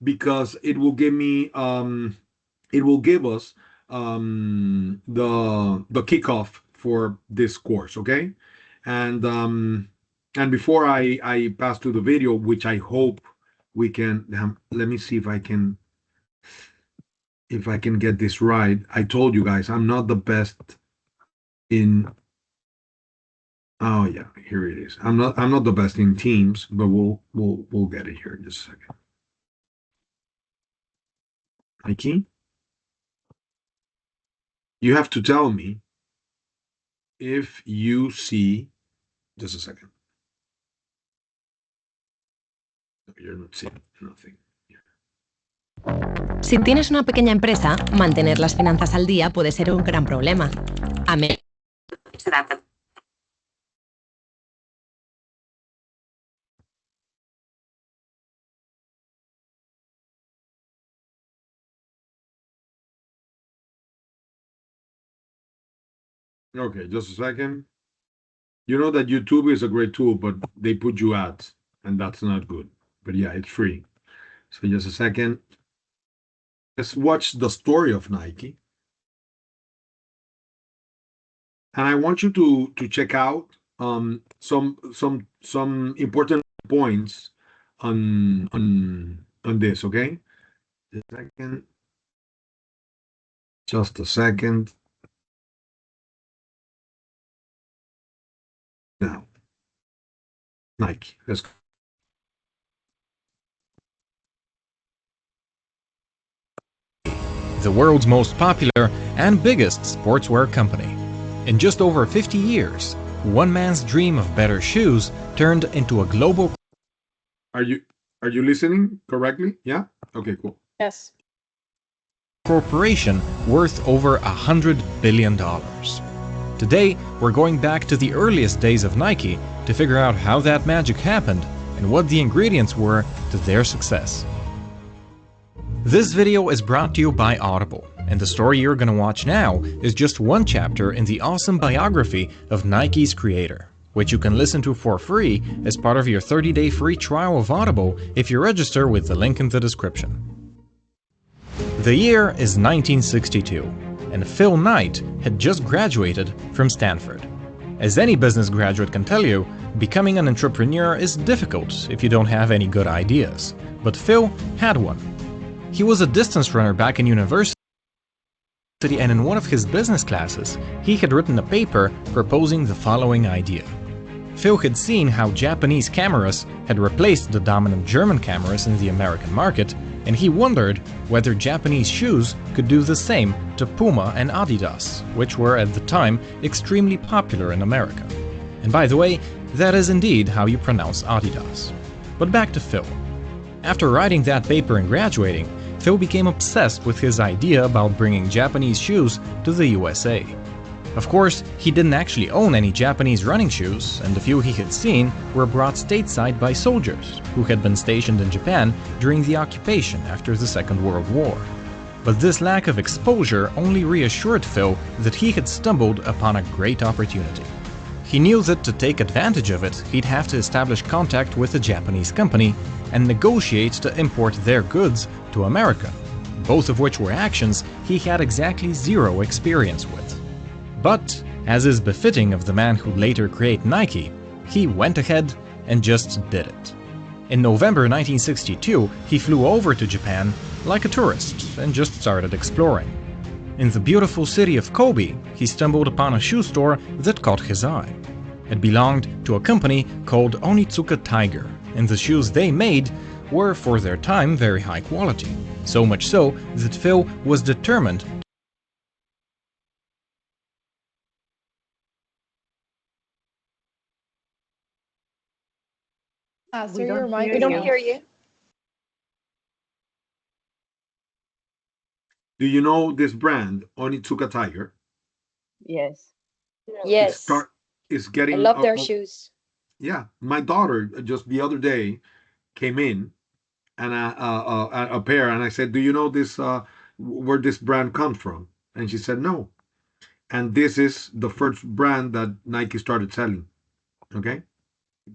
Because it will give us the kickoff for this course. Okay, and before I pass to the video, which I hope we can, let me see if I can get this right. I told you guys I'm not the best in Oh yeah, here it is. I'm not the best in Teams, but we'll get it here in just a second. Mikey, you have to tell me if you see. Just a second. No, you're not seeing nothing. Si tienes una pequeña empresa, mantener las finanzas al día puede ser un gran problema. A menos Okay, just a second. You know that YouTube is a great tool, but they put you ads, and that's not good. But yeah, it's free. So just a second. Let's watch the story of Nike. And I want you to check out some important points on this, okay? Just a second. Now, Nike. Let's go. The world's most popular and biggest sportswear company. In just over 50 years, one man's dream of better shoes turned into a global. Are you listening correctly? Yeah? Okay, cool. Yes. Corporation worth over $100 billion. Today, we're going back to the earliest days of Nike to figure out how that magic happened and what the ingredients were to their success. This video is brought to you by Audible, and the story you're gonna watch now is just one chapter in the awesome biography of Nike's creator, which you can listen to for free as part of your 30-day free trial of Audible if you register with the link in the description. The year is 1962, and Phil Knight had just graduated from Stanford. As any business graduate can tell you, becoming an entrepreneur is difficult if you don't have any good ideas, but Phil had one. He was a distance runner back in university, and in one of his business classes, he had written a paper proposing the following idea. Phil had seen how Japanese cameras had replaced the dominant German cameras in the American market, and he wondered whether Japanese shoes could do the same to Puma and Adidas, which were at the time extremely popular in America. And by the way, that is indeed how you pronounce Adidas. But back to Phil. After writing that paper and graduating, Phil became obsessed with his idea about bringing Japanese shoes to the USA. Of course, he didn't actually own any Japanese running shoes, and the few he had seen were brought stateside by soldiers who had been stationed in Japan during the occupation after the Second World War. But this lack of exposure only reassured Phil that he had stumbled upon a great opportunity. He knew that to take advantage of it, he'd have to establish contact with a Japanese company and negotiate to import their goods to America, both of which were actions he had exactly zero experience with. But, as is befitting of the man who'd later create Nike, he went ahead and just did it. In November 1962, he flew over to Japan like a tourist and just started exploring. In the beautiful city of Kobe, he stumbled upon a shoe store that caught his eye. It belonged to a company called Onitsuka Tiger, and the shoes they made were, for their time, very high quality. So much so that Phil was determined. So We your don't mic hear We is don't you. off. hear you. Do you know this brand, Onitsuka Tiger? Yes. Yes, It's I getting love their shoes. yeah. My daughter just the other day came in and a pair, and I said, "Do you know this? Where this brand comes from?" And she said, "No." And this is the first brand that Nike started selling. Okay,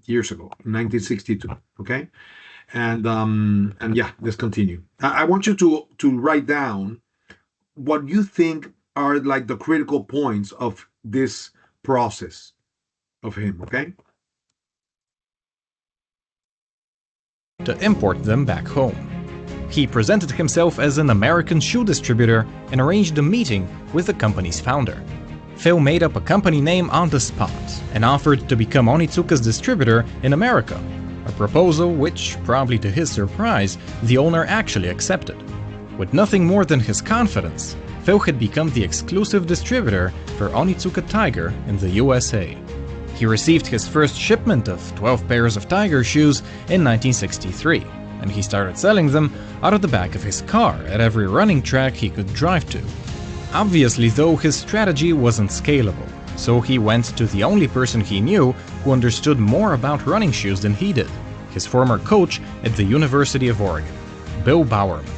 years ago, in 1962. Okay, and yeah, let's continue. I want you to write down what you think are like the critical points of this process of him. Okay. To import them back home. He presented himself as an American shoe distributor and arranged a meeting with the company's founder. Phil made up a company name on the spot and offered to become Onitsuka's distributor in America, a proposal which, probably to his surprise, the owner actually accepted. With nothing more than his confidence, Phil had become the exclusive distributor for Onitsuka Tiger in the USA. He received his first shipment of 12 pairs of Tiger shoes in 1963, and he started selling them out of the back of his car at every running track he could drive to. Obviously, though, his strategy wasn't scalable, so he went to the only person he knew who understood more about running shoes than he did, his former coach at the University of Oregon, Bill Bowerman.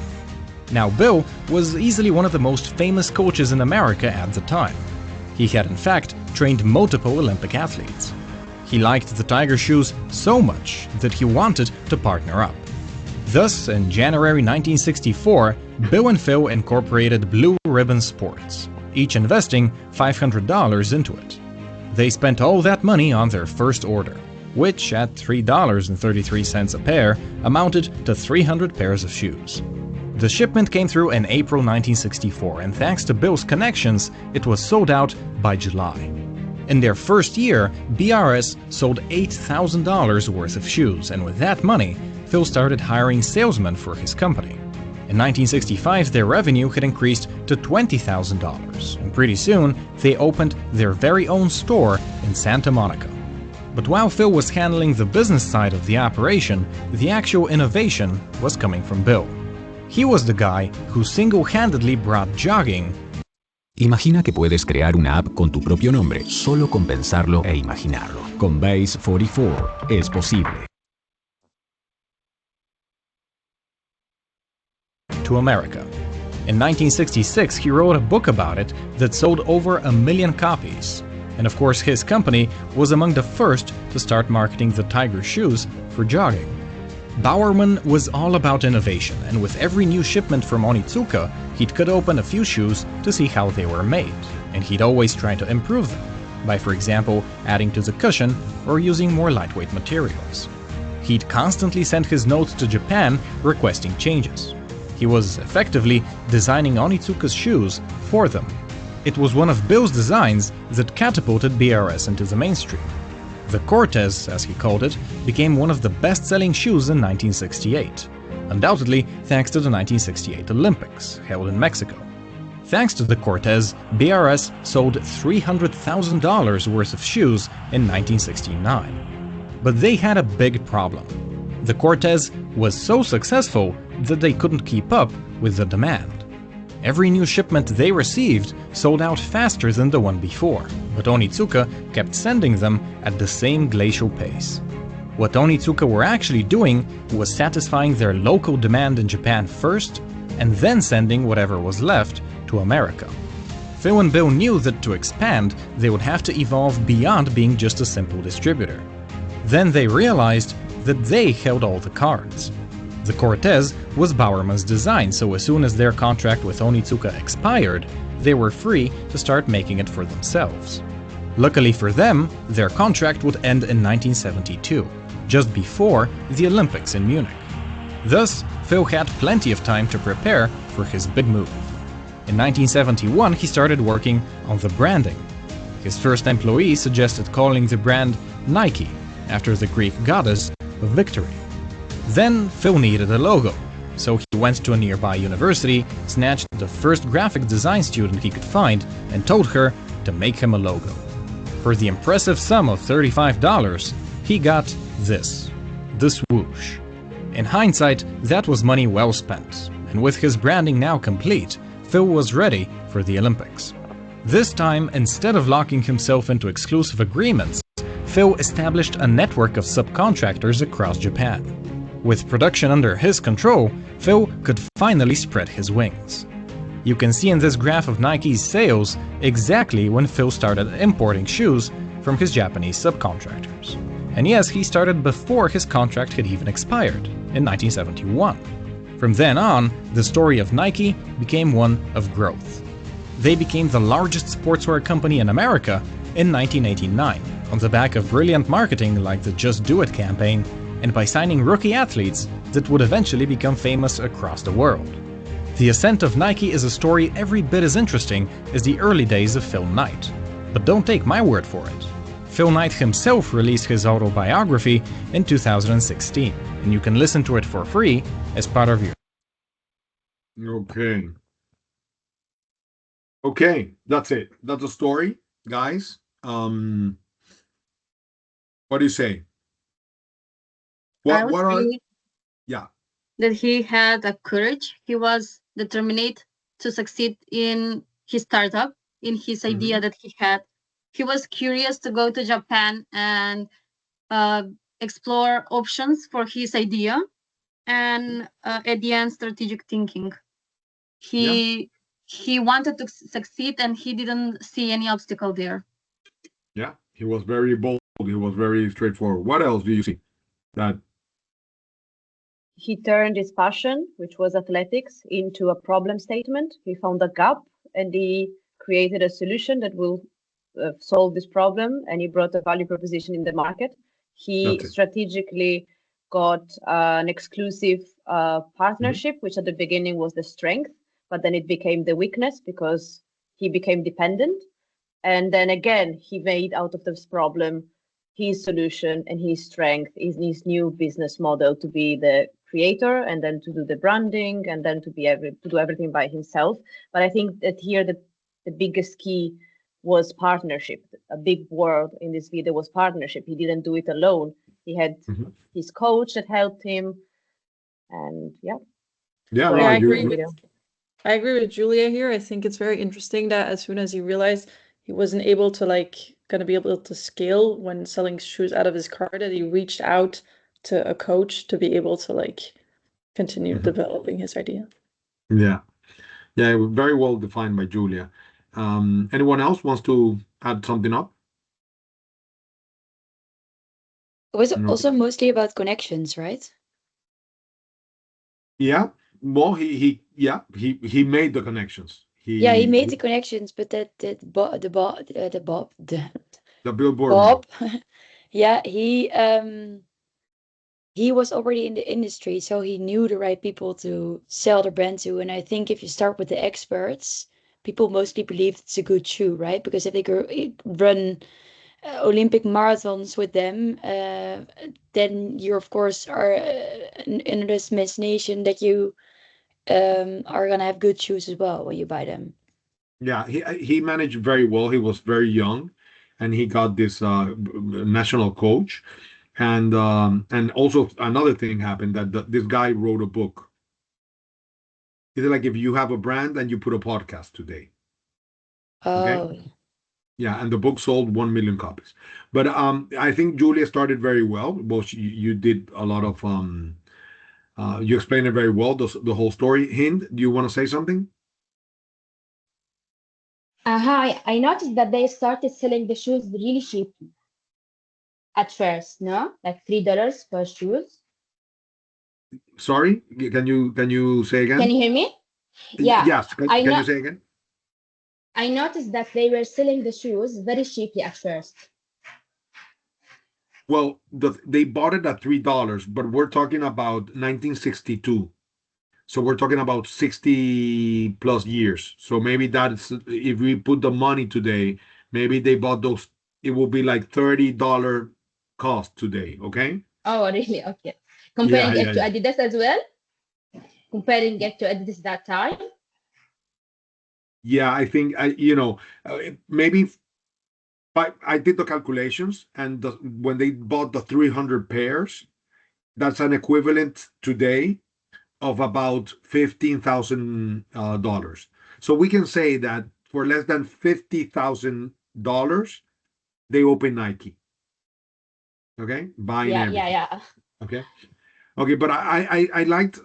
Now, Bill was easily one of the most famous coaches in America at the time. He had in fact trained multiple Olympic athletes. He liked the Tiger shoes so much that he wanted to partner up. Thus, in January 1964, Bill and Phil incorporated Blue Ribbon Sports, each investing $500 into it. They spent all that money on their first order, which at $3.33 a pair amounted to 300 pairs of shoes. The shipment came through in April 1964, and thanks to Bill's connections, it was sold out by July. In their first year, BRS sold $8,000 worth of shoes, and with that money, Phil started hiring salesmen for his company. In 1965, their revenue had increased to $20,000, and pretty soon, they opened their very own store in Santa Monica. But while Phil was handling the business side of the operation, the actual innovation was coming from Bill. He was the guy who single-handedly brought jogging. Imagina que puedes crear una app con tu propio nombre, solo con pensarlo e imaginarlo. Con Base 44 es posible. To America. In 1966, he wrote a book about it that sold over 1 million copies. And of course, his company was among the first to start marketing the Tiger shoes for jogging. Bowerman was all about innovation, and with every new shipment from Onitsuka, he'd cut open a few shoes to see how they were made, and he'd always try to improve them, by for example adding to the cushion or using more lightweight materials. He'd constantly send his notes to Japan requesting changes. He was effectively designing Onitsuka's shoes for them. It was one of Bill's designs that catapulted BRS into the mainstream. The Cortez, as he called it, became one of the best-selling shoes in 1968, undoubtedly thanks to the 1968 Olympics, held in Mexico. Thanks to the Cortez, BRS sold $300,000 worth of shoes in 1969. But they had a big problem. The Cortez was so successful that they couldn't keep up with the demand. Every new shipment they received sold out faster than the one before, but Onitsuka kept sending them at the same glacial pace. What Onitsuka were actually doing was satisfying their local demand in Japan first, and then sending whatever was left to America. Phil and Bill knew that to expand, they would have to evolve beyond being just a simple distributor. Then they realized that they held all the cards. The Cortez was Bowerman's design, so as soon as their contract with Onitsuka expired, they were free to start making it for themselves. Luckily for them, their contract would end in 1972, just before the Olympics in Munich. Thus, Phil had plenty of time to prepare for his big move. In 1971, he started working on the branding. His first employee suggested calling the brand Nike, after the Greek goddess of victory. Then Phil needed a logo, so he went to a nearby university, snatched the first graphic design student he could find, and told her to make him a logo. For the impressive sum of $35, he got this, the swoosh. In hindsight, that was money well spent, and with his branding now complete, Phil was ready for the Olympics. This time, instead of locking himself into exclusive agreements, Phil established a network of subcontractors across Japan. With production under his control, Phil could finally spread his wings. You can see in this graph of Nike's sales exactly when Phil started importing shoes from his Japanese subcontractors. And yes, he started before his contract had even expired, in 1971. From then on, the story of Nike became one of growth. They became the largest sportswear company in America in 1989, on the back of brilliant marketing like the Just Do It campaign, and by signing rookie athletes that would eventually become famous across the world. The ascent of Nike is a story every bit as interesting as the early days of Phil Knight. But don't take my word for it. Phil Knight himself released his autobiography in 2016, and you can listen to it for free as part of your... Okay. Okay, that's it. That's the story, guys. What do you say? I would What are say yeah. that he had a courage. He was determined to succeed in his startup, in his idea that he had. He was curious to go to Japan and explore options for his idea, and at the end, strategic thinking. He wanted to succeed, and he didn't see any obstacle there. Yeah, he was very bold. He was very straightforward. What else do you see that He turned his passion, which was athletics, into a problem statement. He found a gap and he created a solution that will solve this problem, and he brought a value proposition in the market. He strategically got an exclusive partnership, which at the beginning was the strength, but then it became the weakness because he became dependent. And then again, he made out of this problem his solution and his strength is his new business model to be the creator and then to do the branding and then to do everything by himself. But I think that here the biggest key was partnership. A big word in this video was partnership. He didn't do it alone. He had his coach that helped him, and yeah, so I agree with Julia here. I think it's very interesting that as soon as he realized he wasn't able to gonna be able to scale when selling shoes out of his car, that he reached out to a coach to be able to continue developing his idea. Yeah, very well defined by Julia. Anyone else wants to add something up? It was also mostly about connections, right? Yeah. Well, he made the connections. He made the connections, but the billboard Bob, yeah, he was already in the industry, so he knew the right people to sell the brand to. And I think if you start with the experts, people mostly believe it's a good shoe, right? Because if they run Olympic marathons with them, then you of course are in this imagination that you are gonna have good shoes as well when you buy them. Yeah, he managed very well. He was very young, and he got this national coach, and also another thing happened that this guy wrote a book. It's like if you have a brand and you put a podcast today. Okay. Yeah, and the book sold 1 million copies. But I think Julia started very well. Well, you did a lot of you explained it very well, the whole story. Hind, do you want to say something? I noticed that they started selling the shoes really cheap at first, no? Like $3 per shoes. Sorry, can you say again? Can you hear me? Yeah. Yes. Can you say again? I noticed that they were selling the shoes very cheaply at first. Well, they bought it at $3, but we're talking about 1962. So we're talking about 60 plus years. So maybe that's if we put the money today, maybe they bought those. It will be like $30 cost today. Okay. Oh, really? Okay. Comparing it to Adidas as well. Comparing it to Adidas that time. Yeah, I think maybe. But I did the calculations, and when they bought the 300 pairs, that's an equivalent today of about $15,000. So we can say that for less than $50,000, they open Nike. Okay, buying everything. Yeah. Okay, but I liked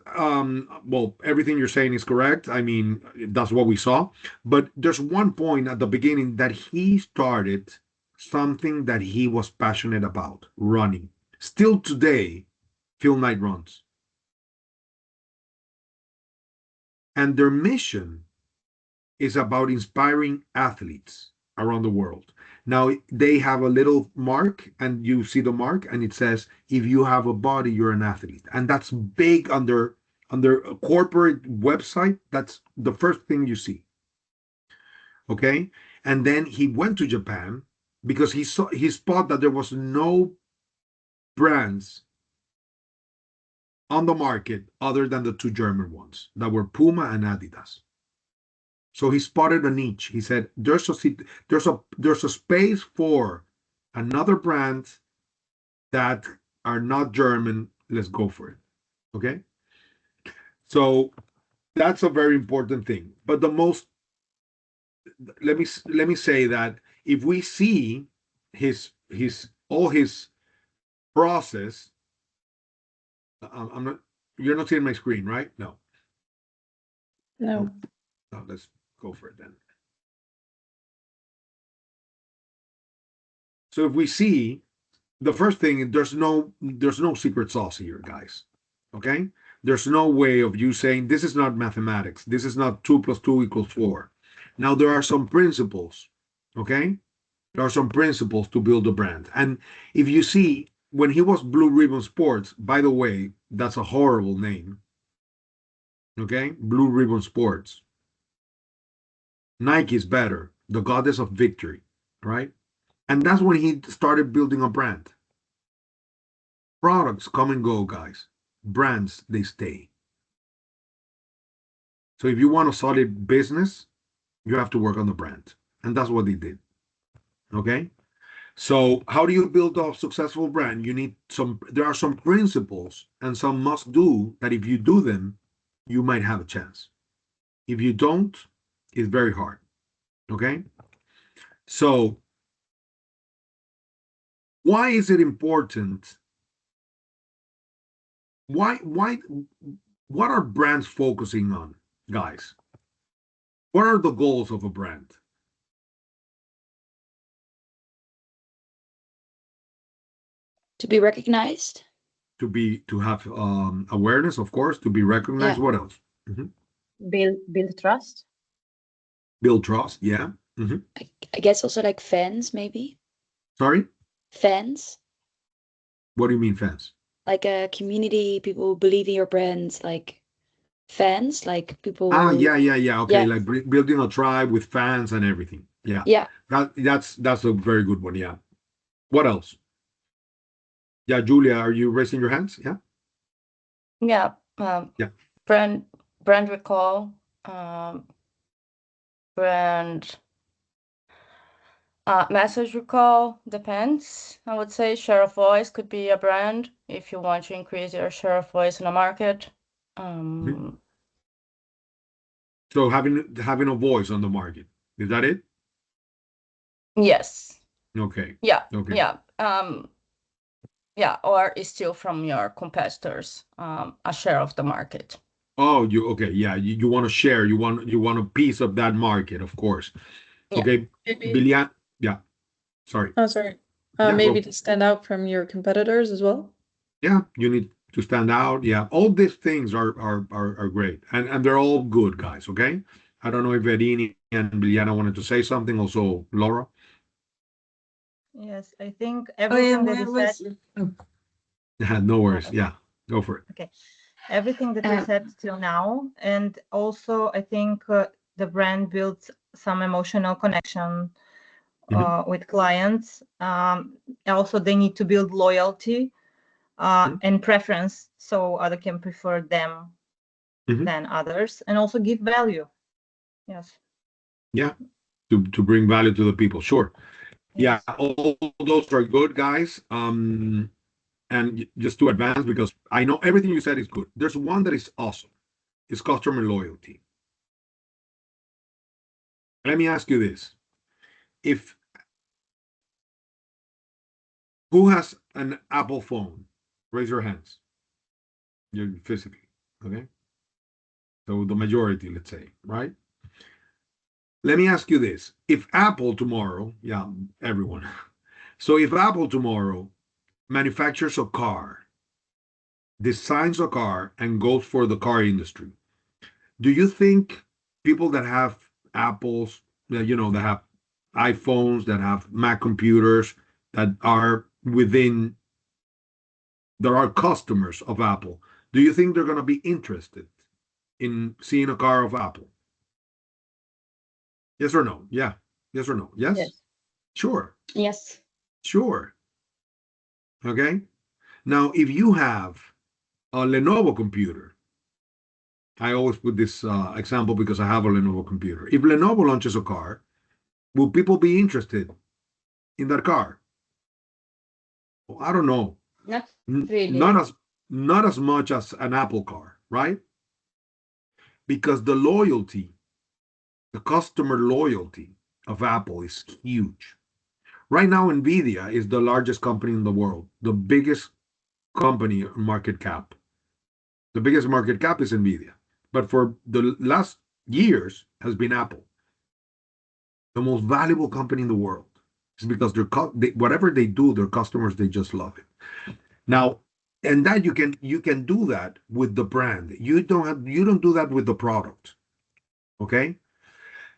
well, everything you're saying is correct. I mean, that's what we saw. But there's one point at the beginning that he started something that he was passionate about, running. Still today, Phil Knight runs. And their mission is about inspiring athletes around the world. Now they have a little mark, and you see the mark, and it says, "If you have a body, you're an athlete." And that's big under a corporate website. That's the first thing you see. Okay, And then he went to Japan because he spot that there was no brands on the market other than the two German ones that were Puma and Adidas. So he spotted a niche. He said, "There's a space for another brand that are not German. Let's go for it." Okay. So that's a very important thing. But the most let me say that if we see his all his process, I'm not. You're not seeing my screen, right? No. No. No, let's go for it then. So if we see the first thing, there's no secret sauce here, guys. Okay? There's no way of you saying this is not mathematics. This is not 2 + 2 = 4. Now there are some principles. Okay? There are some principles to build a brand. And if you see, when he was Blue Ribbon Sports, by the way, that's a horrible name. Okay? Blue Ribbon Sports. Nike is better, the goddess of victory, right? And that's when he started building a brand. Products come and go, guys. Brands, they stay. So if you want a solid business, you have to work on the brand. And that's what he did. Okay? So how do you build a successful brand? There are some principles and some must do that if you do them, you might have a chance. If you don't, it's very hard. Okay? So why is it important? What are brands focusing on, guys? What are the goals of a brand? To be recognized. To have awareness, of course, to be recognized. Yeah. What else? Build trust. Build trust, yeah. I guess also like fans, maybe. Sorry? Fans. What do you mean fans? Like a community, people who believe in your brand, like fans, like people. Yeah. Okay, Yeah. like building a tribe with fans and everything. Yeah. Yeah. That's a very good one. Yeah. What else? Yeah, Julia, are you raising your hands? Yeah. Yeah. Yeah. Brand recall, brand message recall depends. I would say share of voice could be a brand if you want to increase your share of voice in a market. So having a voice on the market, is that it? Yes. Okay. Yeah. Okay. Yeah. Yeah, or is still from your competitors, a share of the market. Oh, okay. Yeah, you want to share. You want a piece of that market, of course. Yeah. Okay. Bilian, yeah. Sorry. Oh, sorry. Yeah, Maybe go. to stand out from your competitors as well. Yeah, you need to stand out. Yeah, all these things are great, and they're all good, guys. Okay. I don't know if Erini and Biliana wanted to say something. Also, Laura. Yes, I think Oh, yeah, everything that mine you was. said. Yeah, no worries. Yeah, go for it. Okay, everything that you said till now, and also I think the brand builds some emotional connection with clients. Also, they need to build loyalty and preference, so other can prefer them than others, and also give value. Yes. Yeah, to bring value to the people. Sure. Yes. Yeah, all those are good, guys. And just to advance, because I know everything you said is good. There's one that is awesome. It's customer loyalty. Let me ask you this. Who has an Apple phone? Raise your hands. You're physically, okay? So the majority, let's say, right? Let me ask you this. If Apple tomorrow, yeah, everyone. So if Apple tomorrow manufactures a car, designs a car, and goes for the car industry, do you think people that have Apples, that have iPhones, that have Mac computers, that are customers of Apple, do you think they're going to be interested in seeing a car of Apple? Yes or no? Yeah. Yes or no? Yes? Yes. Sure. Yes. Sure. Okay. Now, if you have a Lenovo computer, I always put this example because I have a Lenovo computer. If Lenovo launches a car, will people be interested in that car? Well, I don't know. Not N- really. not as much as an Apple car, right? Because the customer loyalty of Apple is huge. Right now, Nvidia is the largest company in the world, the biggest company market cap. The biggest market cap is Nvidia. But for the last years has been Apple, the most valuable company in the world. It's because whatever they do, their customers, they just love it. Now, and that you can do that with the brand. You don't do that with the product. Okay?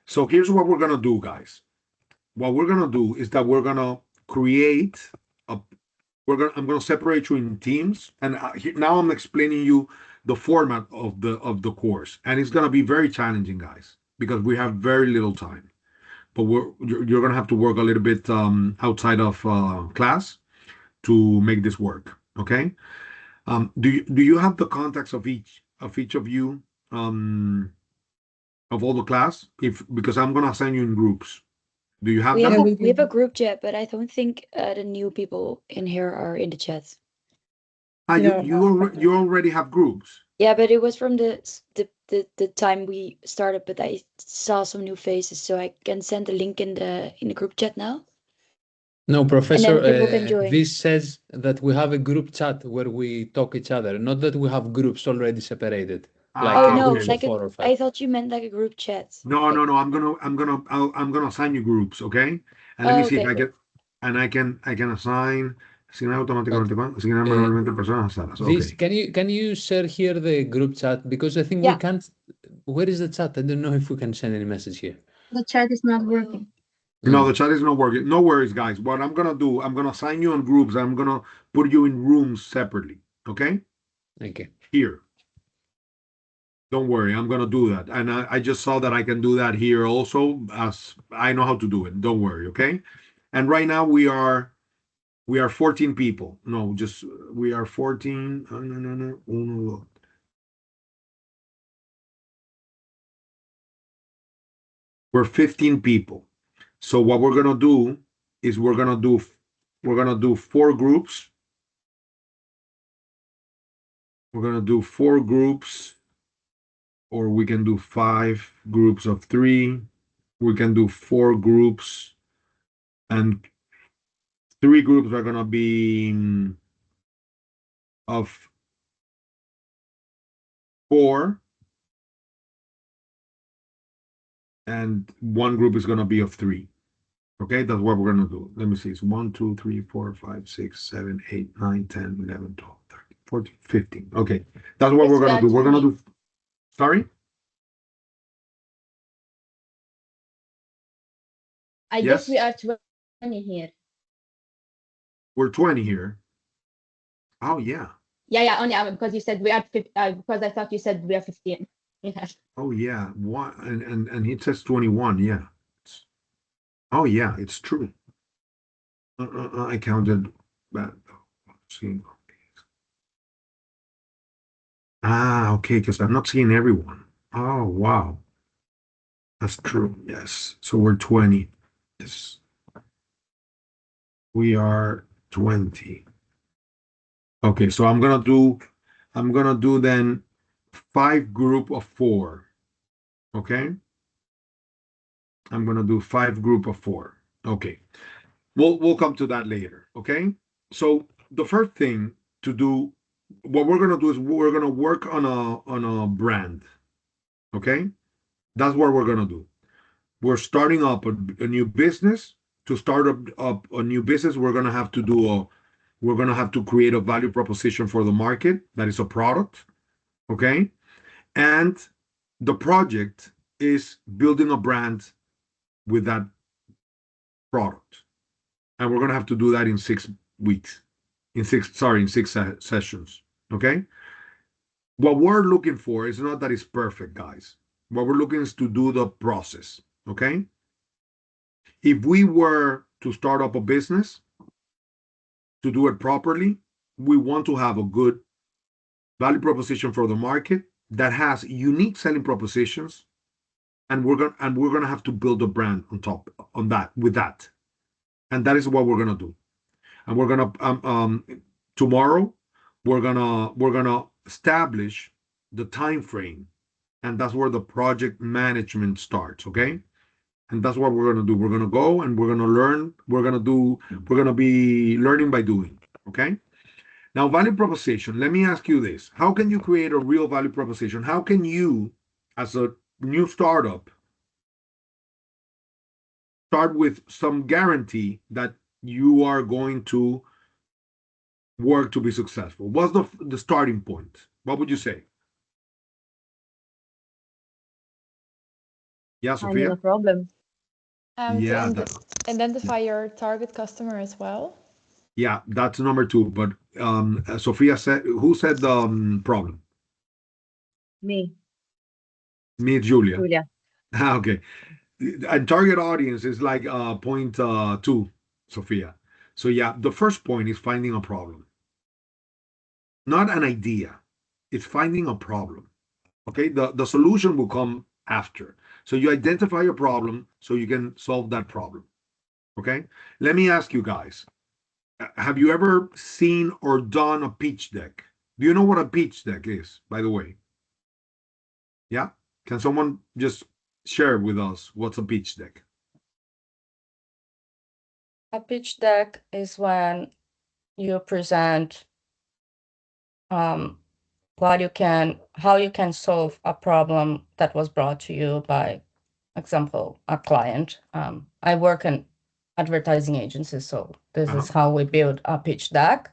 So here's what we're gonna do, guys. What we're gonna do is that we're gonna create a I'm gonna separate you in teams, and now I'm explaining you the format of the course, and it's gonna be very challenging, guys, because we have very little time. But you're gonna have to work a little bit outside of class to make this work. Okay? Do you have the contacts of each of you of all the class? If because I'm gonna assign you in groups. Do you have We them? have we have a group chat, but I don't think the new people in here are in the chat. You already have groups. Yeah, but it was from the time we started, but I saw some new faces, so I can send the link in the group chat now. No, And Professor, then people can join. this says that we have a group chat where we talk each other, not that we have groups already separated, like Oh no, groups of like 4 or 5. I thought you meant like a group chat. No. I'm gonna assign you groups, okay? And let me see if Okay, I cool. can, I can assign asignar automáticamente, asignar Uh, manualmente personas a salas. This Okay. can you share here the group chat, because I think we Yeah. can't. Where is the chat? I don't know if we can send any message here. The chat is not working. No, the chat is not working. No worries, guys. What I'm gonna do, I'm gonna assign you on groups. I'm gonna put you in rooms separately. Okay? Okay. Here. Don't worry, I'm gonna do that. And I just saw that I can do that here also, as I know how to do it. Don't worry, okay? And right now we are 14 people. No, just we are 14. No. Uno, dos. We're 15 people. So what we're gonna do is we're gonna do 4 groups. We're gonna do 4 groups, or we can do 5 groups of 3. We can do 4 groups, and 3 groups are gonna be of 4, and 1 group is gonna be of 3. Okay, that's what we're gonna do. Let me see. It's 1, 2, 3, 4, 5, 6, 7, 8, 9, 10, 11, 12, 13, 14, 15. Okay, that's what we're gonna do. We're gonna do. Sorry. I guess we are 20 here. We're 20 here. Oh yeah. Yeah, only because you said we are because I thought you said we are 15. Yeah. Oh yeah. One and it says 21. Yeah. Oh yeah, it's true. I counted that. See. Ah, okay, because I'm not seeing everyone. Oh wow. That's true. Yes. So we're 20. Yes. We are 20. Okay, so I'm gonna do then 5 group of 4. Okay. I'm gonna do 5 group of 4. Okay. We'll come to that later. Okay. So the first thing to do, what we're gonna do is we're gonna work on a brand. Okay. That's what we're gonna do. We're starting up a new business. To start up a new business, we're gonna have to create a value proposition for the market that is a product. Okay. And the project is building a brand with that product. And we're going to have to do that in 6 weeks, in 6 sessions. Okay. What we're looking for is not that it's perfect, guys. What we're looking is to do the process. Okay. If we were to start up a business, to do it properly, we want to have a good value proposition for the market that has unique selling propositions, and we're gonna have to build a brand on top on that with that, and that is what we're gonna do. And we're gonna tomorrow we're gonna establish the time frame, and that's where the project management starts. Okay, and that's what we're gonna do. We're gonna go and we're gonna learn. We're gonna be learning by doing. Okay. Now, value proposition. Let me ask you this: how can you create a real value proposition? How can you, as a new startup, start with some guarantee that you are going to work to be successful? What's the starting point? What would you say? Yeah, Finding a Sophia? problem. Yeah, Identify your target customer as well. yeah, that's number two. But Sophia said, who said the problem? Me, Me, Julia. Julia. Okay. And target audience is like point two, Sophia. So yeah, the first point is finding a problem, not an idea. It's finding a problem. Okay, the solution will come after. So you identify a problem so you can solve that problem. Okay, let me ask you guys: have you ever seen or done a pitch deck? Do you know what a pitch deck is, by the way? Yeah, can someone just share with us what's a pitch deck? A pitch deck is when you present how you can solve a problem that was brought to you by, example, a client. I work in advertising agencies, so this is how we build a pitch deck.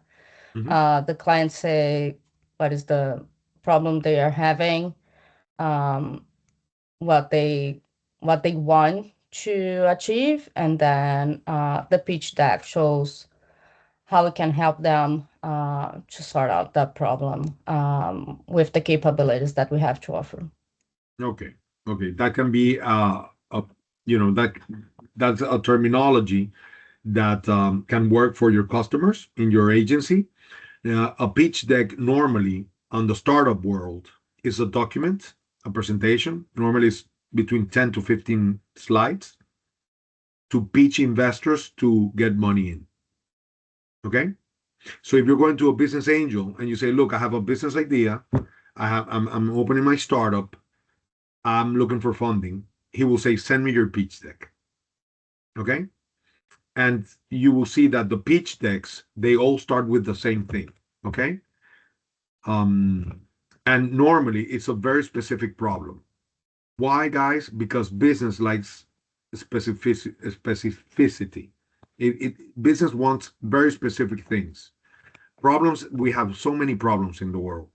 The clients say what is the problem they are having, what they want to achieve, and then the pitch deck shows how we can help them to sort out that problem with the capabilities that we have to offer. Okay, okay, that can be a that's a terminology that can work for your customers in your agency. A pitch deck normally on the startup world is a document, a presentation. Normally, it's between 10 to 15 slides to pitch investors to get money in. Okay, so if you're going to a business angel and you say, "Look, I have a business idea. I'm opening my startup. I'm looking for funding," he will say, "Send me your pitch deck." Okay, and you will see that the pitch decks, they all start with the same thing. Okay, and normally it's a very specific problem. Why, guys? Because business likes specificity. Business wants very specific things. Problems, we have so many problems in the world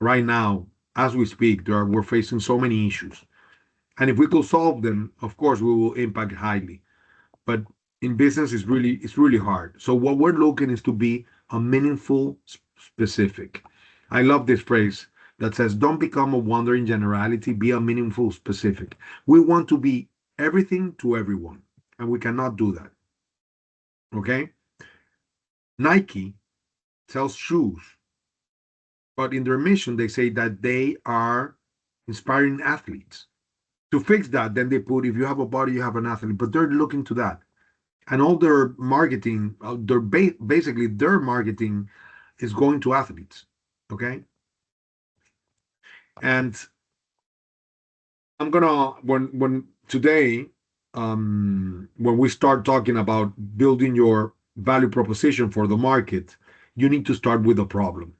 right now. As we speak, we're facing so many issues, and if we could solve them, of course we will impact highly. But in business, it's really hard. So what we're looking is to be a meaningful specific. I love this phrase that says, "Don't become a wandering generality, be a meaningful specific." We want to be everything to everyone, and we cannot do that. Okay? Nike sells shoes, but in their mission, they say that they are inspiring athletes. To fix that, then they put, if you have a body, you have an athlete, but they're looking to that. And all their marketing, basically their marketing is going to athletes. Okay? And I'm gonna when today when we start talking about building your value proposition for the market, you need to start with a problem.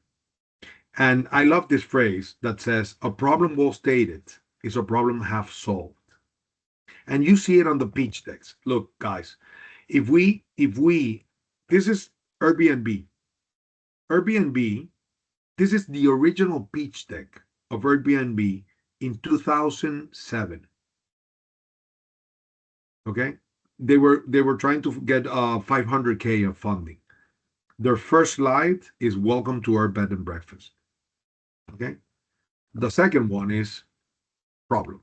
And I love this phrase that says, "A problem well stated is a problem half solved." And you see it on the pitch decks. Look, guys, if we this is Airbnb. Airbnb, this is the original pitch deck of Airbnb in 2007. Okay, they were trying to get 500K of funding. Their first slide is "Welcome to our bed and breakfast." Okay, the second one is problem,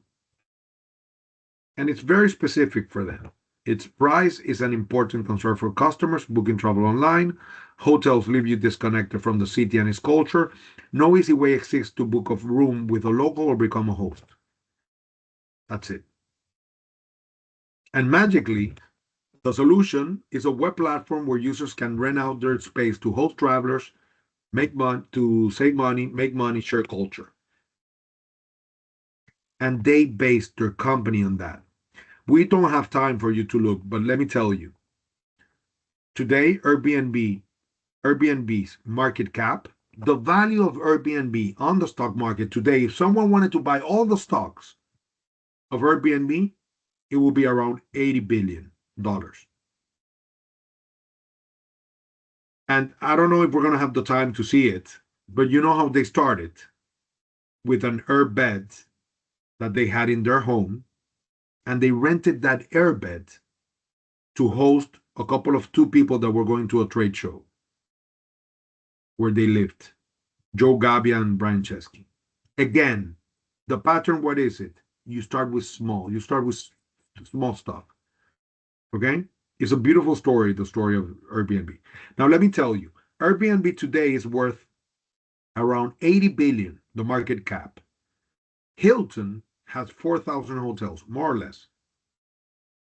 and it's very specific for them. Its price is an important concern for customers booking travel online. Hotels leave you disconnected from the city and its culture. No easy way exists to book a room with a local or become a host. That's it. And magically, the solution is a web platform where users can rent out their space to host travelers, make money, to save money, make money, share culture. And they base their company on that. We don't have time for you to look, but let me tell you. Today, Airbnb's market cap, the value of Airbnb on the stock market today, if someone wanted to buy all the stocks of Airbnb, it will be around $80 billion. And I don't know if we're going to have the time to see it, but you know how they started with an airbed that they had in their home, and they rented that airbed to host a couple of two people that were going to a trade show where they lived, Joe Gabbia and Brian Chesky. Again, the pattern, what is it? You start with small. You start with small stuff. Okay? It's a beautiful story, the story of Airbnb. Now, let me tell you, Airbnb today is worth around 80 billion, the market cap. Hilton has 4,000 hotels, more or less.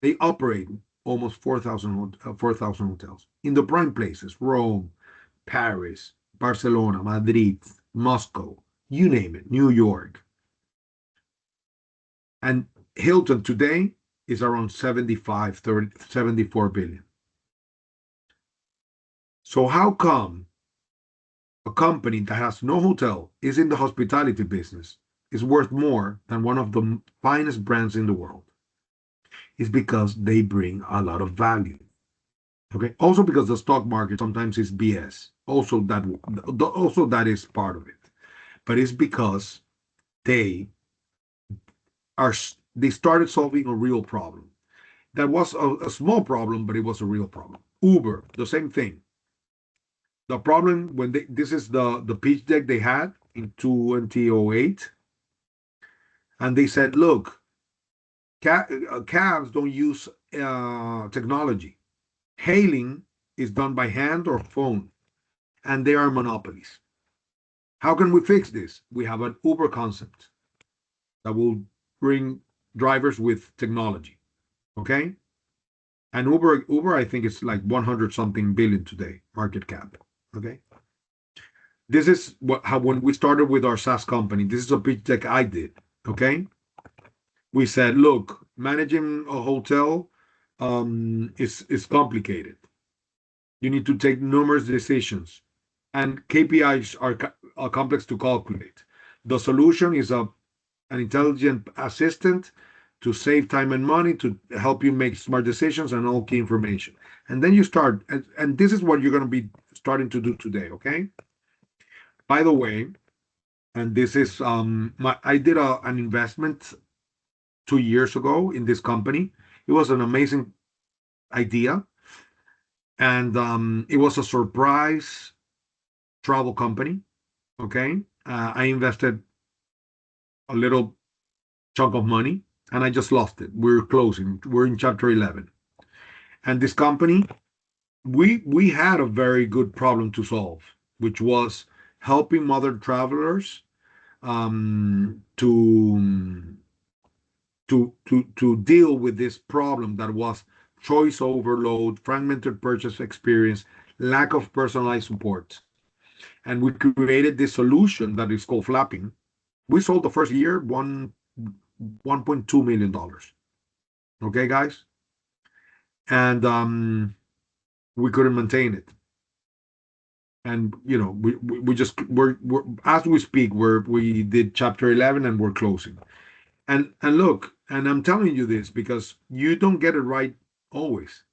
They operate almost 4,000 hotels in the prime places, Rome, Paris, Barcelona, Madrid, Moscow, you name it, New York. And Hilton today is around 74 billion. So how come a company that has no hotel, is in the hospitality business, is worth more than one of the finest brands in the world? It's because they bring a lot of value. Okay. Also because the stock market sometimes is BS. Also that is part of it. But it's because they started solving a real problem. That was a small problem, but it was a real problem. Uber, the same thing. The problem when this is the pitch deck they had in 2008, and they said, look, cabs don't use technology. Hailing is done by hand or phone, and they are monopolies. How can we fix this? We have an Uber concept that will bring drivers with technology. Okay? And Uber, I think it's like 100 something billion today, market cap. Okay? This is how when we started with our SaaS company, this is a pitch deck I did. Okay? We said, look, managing a hotel is complicated. You need to take numerous decisions, and KPIs are complex to calculate. The solution is an intelligent assistant to save time and money, to help you make smart decisions and all key information. And then you start, and this is what you're going to be starting to do today, okay? By the way, and this is I did an investment 2 years ago in this company. It was an amazing idea, and it was a surprise travel company. Okay, I invested a little chunk of money, and I just lost it. We're closing. We're in chapter 11, and this company, we had a very good problem to solve, which was helping modern travelers to deal with this problem that was choice overload, fragmented purchase experience, lack of personalized support. And we created this solution that is called Flapping. We sold the first year $1.2 million. Okay, guys? And we couldn't maintain it. And we're as we speak, we did chapter 11 and we're closing. And look, and I'm telling you this because you don't get it right always.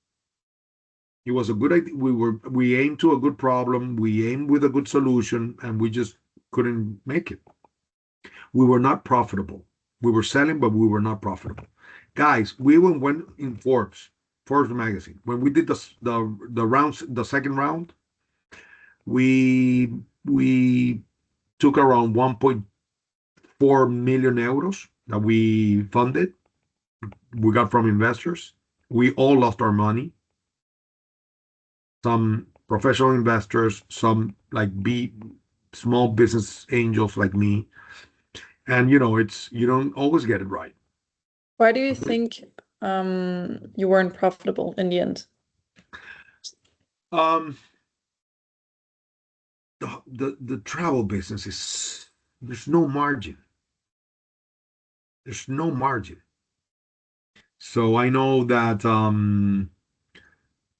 It was a good idea. We aimed to a good problem. We aimed with a good solution, and we just couldn't make it. We were not profitable. We were selling, but we were not profitable. Guys, we went in Forbes magazine. When we did the second round, we took around 1.4 million euros that we funded. We got from investors. We all lost our money. Some professional investors, some like small business angels like me. And you don't always get it right. Why do you think you weren't profitable in the end? The travel business there's no margin. There's no margin. So I know that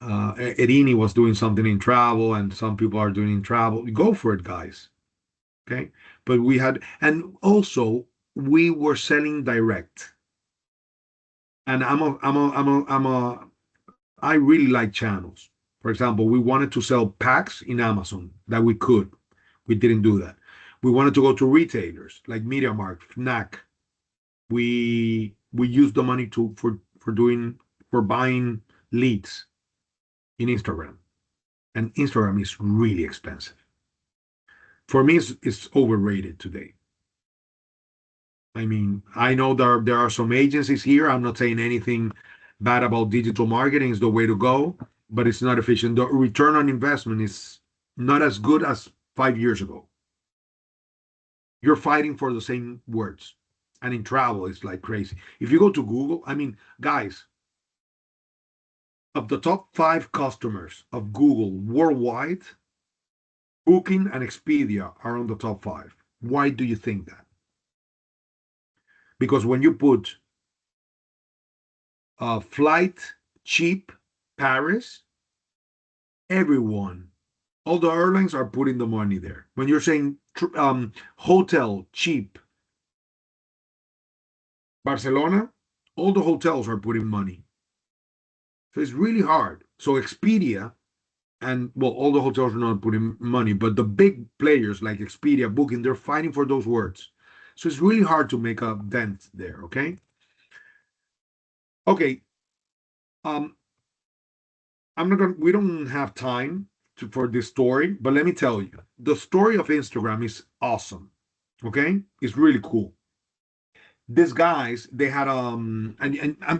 Erini was doing something in travel, and some people are doing in travel. Go for it, guys. Okay, but and also we were selling direct, and I really like channels. For example, we wanted to sell packs in Amazon that we could. We didn't do that. We wanted to go to retailers like MediaMarkt, Fnac. We used the money for buying leads in Instagram, and Instagram is really expensive. For me, it's overrated today. I mean, I know there are some agencies here. I'm not saying anything bad about digital marketing. Is the way to go, but it's not efficient. The return on investment is not as good as 5 years ago. You're fighting for the same words, and in travel, it's like crazy. If you go to Google, I mean, guys, of the top 5 customers of Google worldwide, Booking and Expedia are on the top 5. Why do you think that? Because when you put flight cheap Paris, everyone, all the airlines are putting the money there. When you're saying hotel cheap Barcelona, all the hotels are putting money. So it's really hard. So Expedia and all the hotels are not putting money, but the big players like Expedia, Booking, they're fighting for those words. So it's really hard to make a dent there. Okay. I'm not gonna. We don't have time for this story, but let me tell you, the story of Instagram is awesome. Okay, it's really cool. These guys, they had and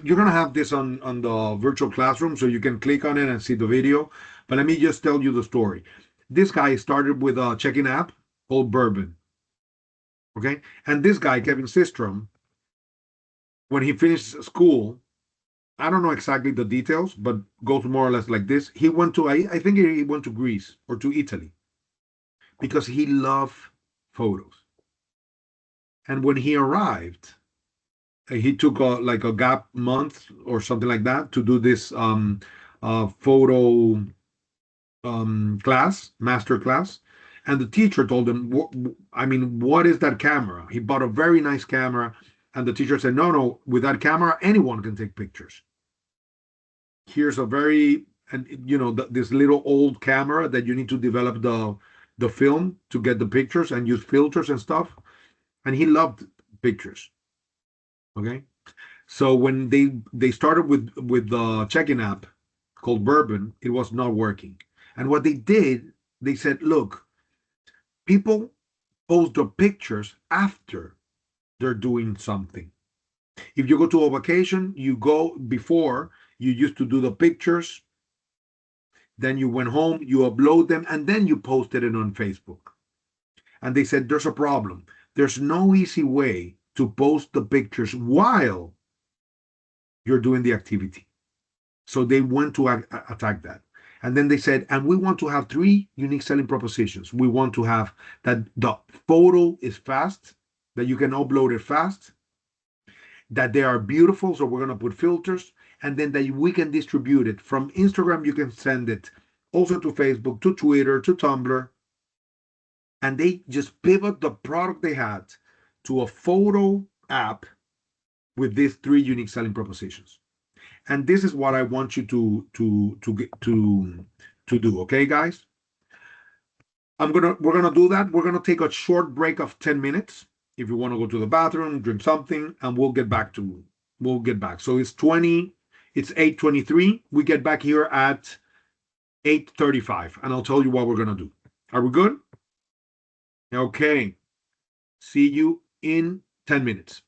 you're gonna have this on the virtual classroom, so you can click on it and see the video. But let me just tell you the story. This guy started with a check-in app called Bourbon. Okay, and this guy, Kevin Systrom, when he finished school, I don't know exactly the details, but goes more or less like this. He went to, I think he went to Greece or to Italy because he loved photos. And when he arrived, he took like a gap month or something like that to do this photo master class. And the teacher told him, I mean, what is that camera? He bought a very nice camera. And the teacher said, no, with that camera, anyone can take pictures. Here's a very, and this little old camera that you need to develop the film to get the pictures and use filters and stuff. And he loved pictures. Okay. So when they started with the check-in app called Bourbon, it was not working. And what they did, they said, look, people post their pictures after they're doing something. If you go to a vacation, you go before, you used to do the pictures, then you went home, you upload them, and then you posted it on Facebook. And they said, there's a problem. There's no easy way to post the pictures while you're doing the activity. So they went to attack that. And then they said, and we want to have 3 unique selling propositions. We want to have that the photo is fast, that you can upload it fast, that they are beautiful, so we're going to put filters, and then that we can distribute it. From Instagram, you can send it also to Facebook, to Twitter, to Tumblr. And they just pivot the product they had to a photo app with these 3 unique selling propositions. And this is what I want you to do, okay, guys? We're gonna do that. We're gonna take a short break of 10 minutes. If you want to go to the bathroom, drink something, and we'll get back. So it's 8:23. We get back here at 8:35, and I'll tell you what we're gonna do. Are we good? Okay. See you in 10 minutes.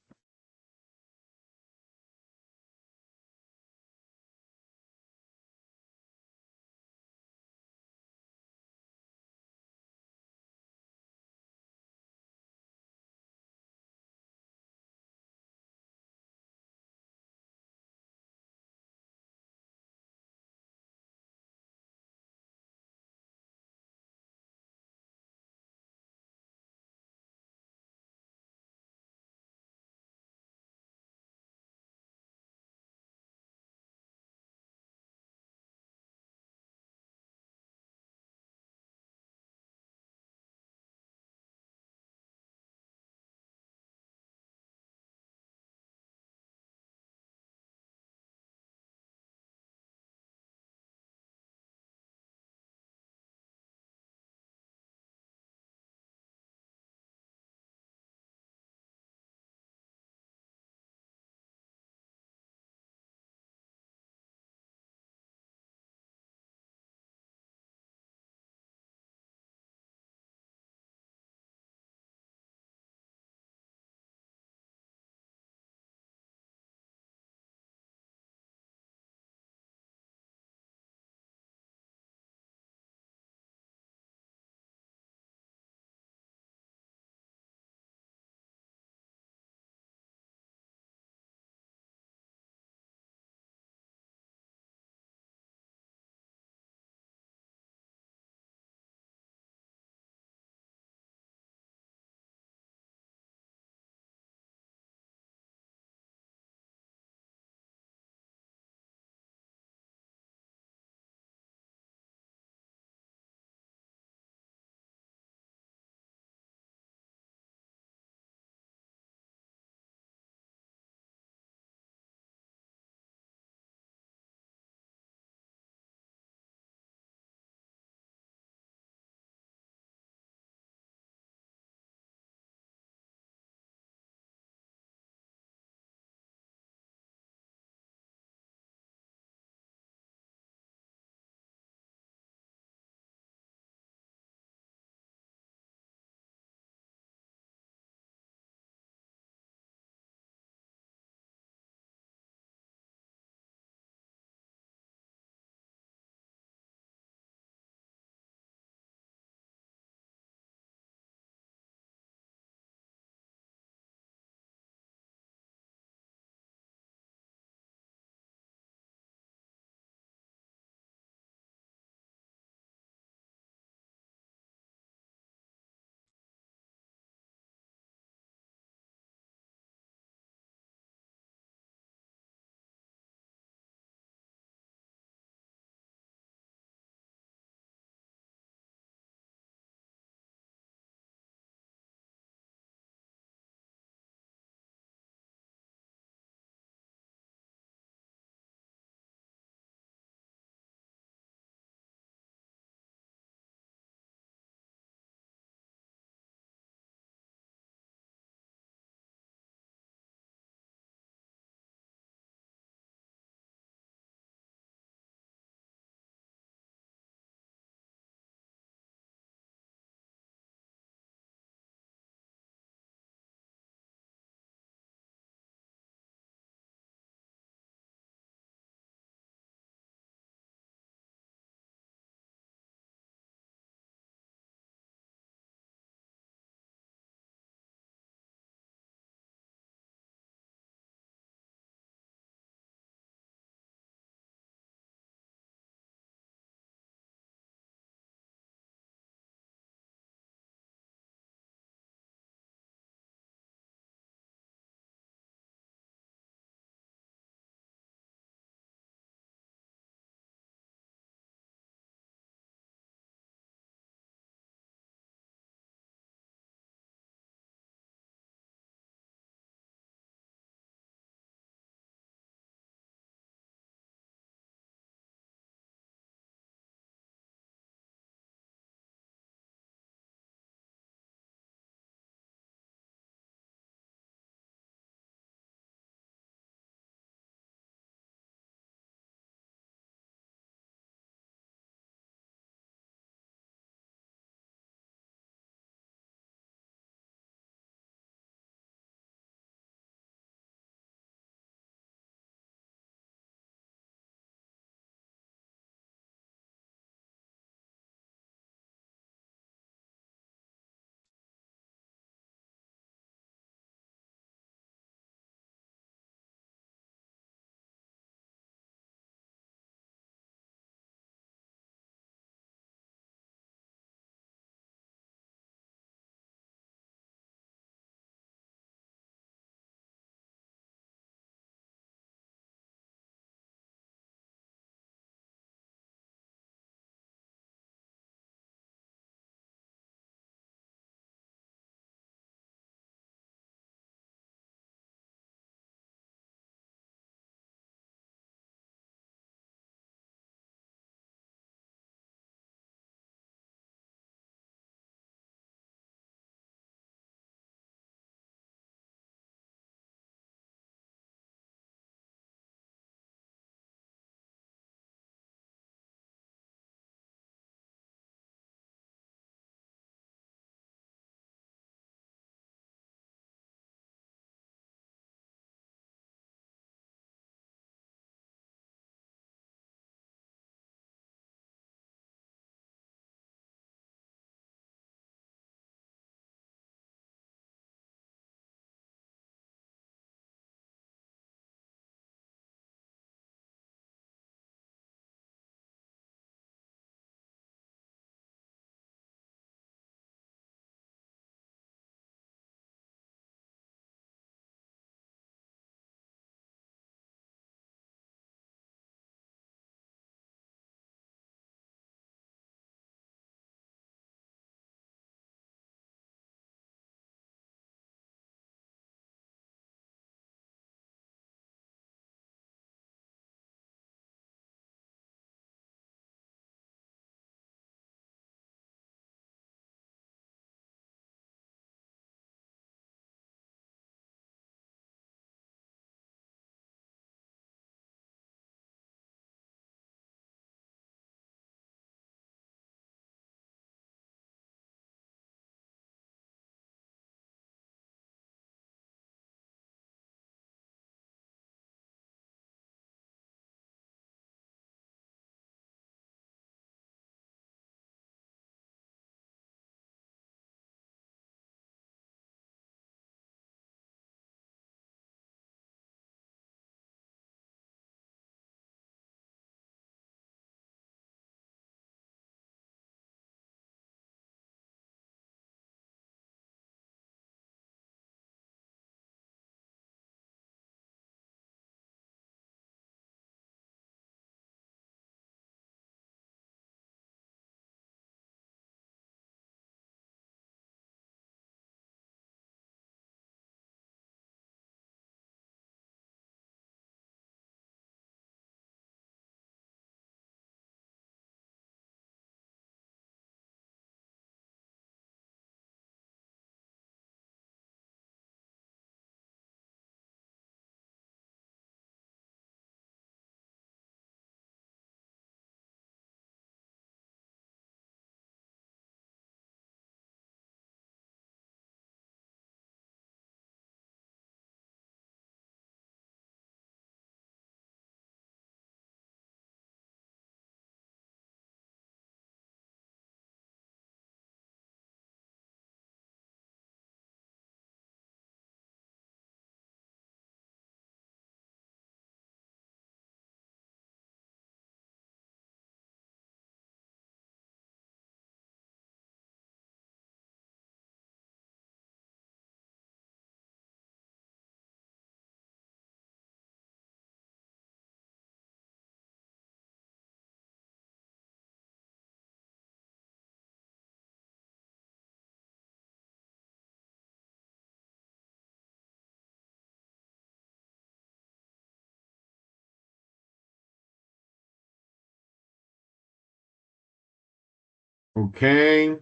Okay.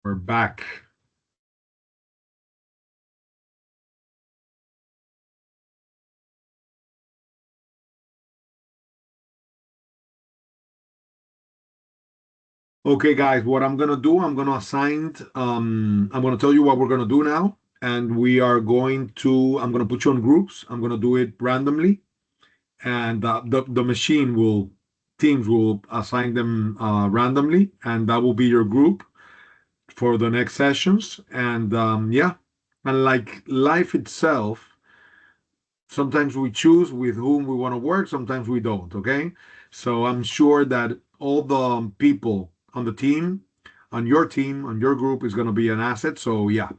We're back. Okay, guys, what I'm gonna do, I'm gonna tell you what we're gonna do now, and I'm gonna put you on groups. I'm gonna do it randomly, and the machine will, Teams will assign them randomly, and that will be your group for the next sessions. And yeah, and like life itself, sometimes we choose with whom we want to work, sometimes we don't. Okay, so I'm sure that all the people on the team, on your group, is going to be an asset. So yeah,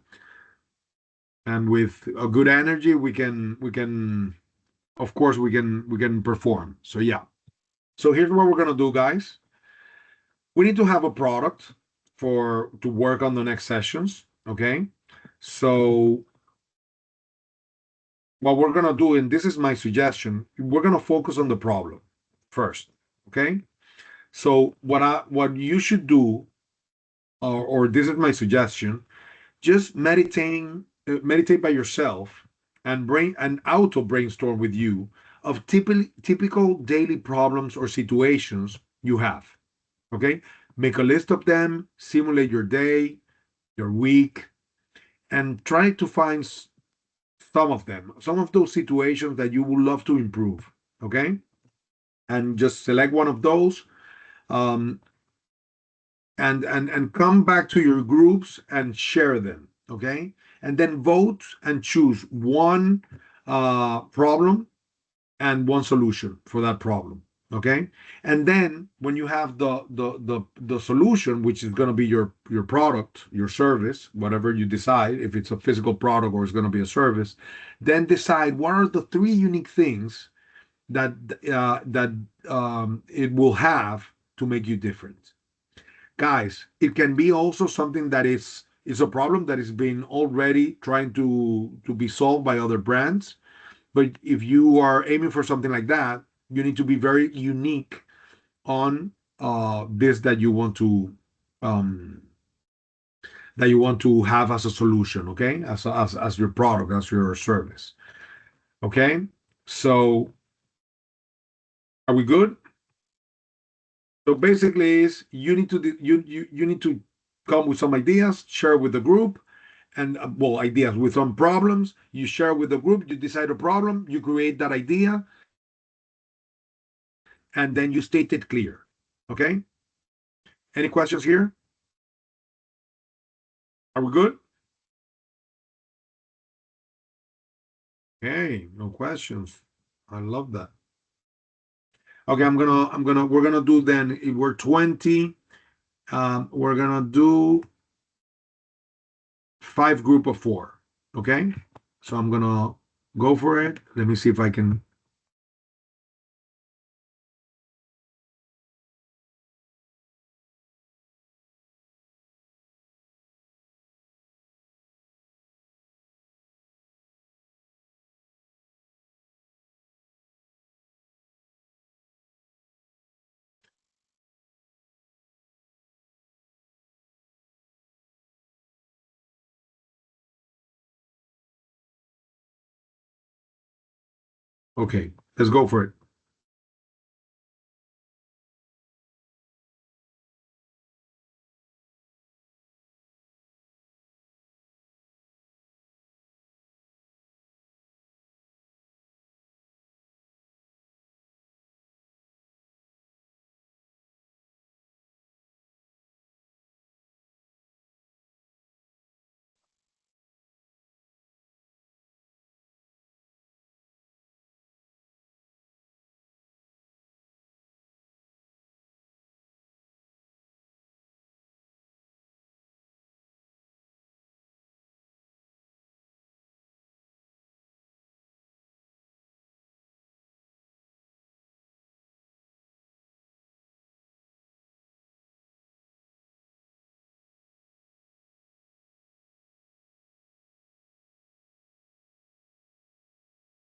and with a good energy, we can of course we can perform. So yeah, so here's what we're going to do, guys. We need to have a product for to work on the next sessions. Okay, so what we're going to do, and this is my suggestion, we're going to focus on the problem first. Okay, so what you should do, or this is my suggestion, just meditate by yourself, and bring an auto brainstorm with you of typical daily problems or situations you have. Okay, make a list of them, simulate your day, your week, and try to find some of them, some of those situations that you would love to improve. Okay, and just select one of those, um, and come back to your groups and share them. Okay, and then vote and choose one problem and one solution for that problem. Okay, and then when you have the solution, which is going to be your product, your service, whatever you decide, if it's a physical product or it's going to be a service, then decide what are the three unique things that it will have to make you different. Guys, it can be also something that is a problem that is being already trying to be solved by other brands. But if you are aiming for something like that, you need to be very unique on this um, that you want to have as a solution. Okay, as your product, as your service. Okay, so are we good? So basically, is you need to you need to come with some ideas, share with the group, and well, ideas with some problems. You share with the group. You decide a problem. You create that idea, and then you state it clear. Okay. Any questions here? Are we good? Hey, no questions. I love that. Okay, we're gonna do then. If we're 20, we're gonna do 5 group of 4. Okay, so I'm gonna go for it. Let me see if I can. Okay, let's go for it.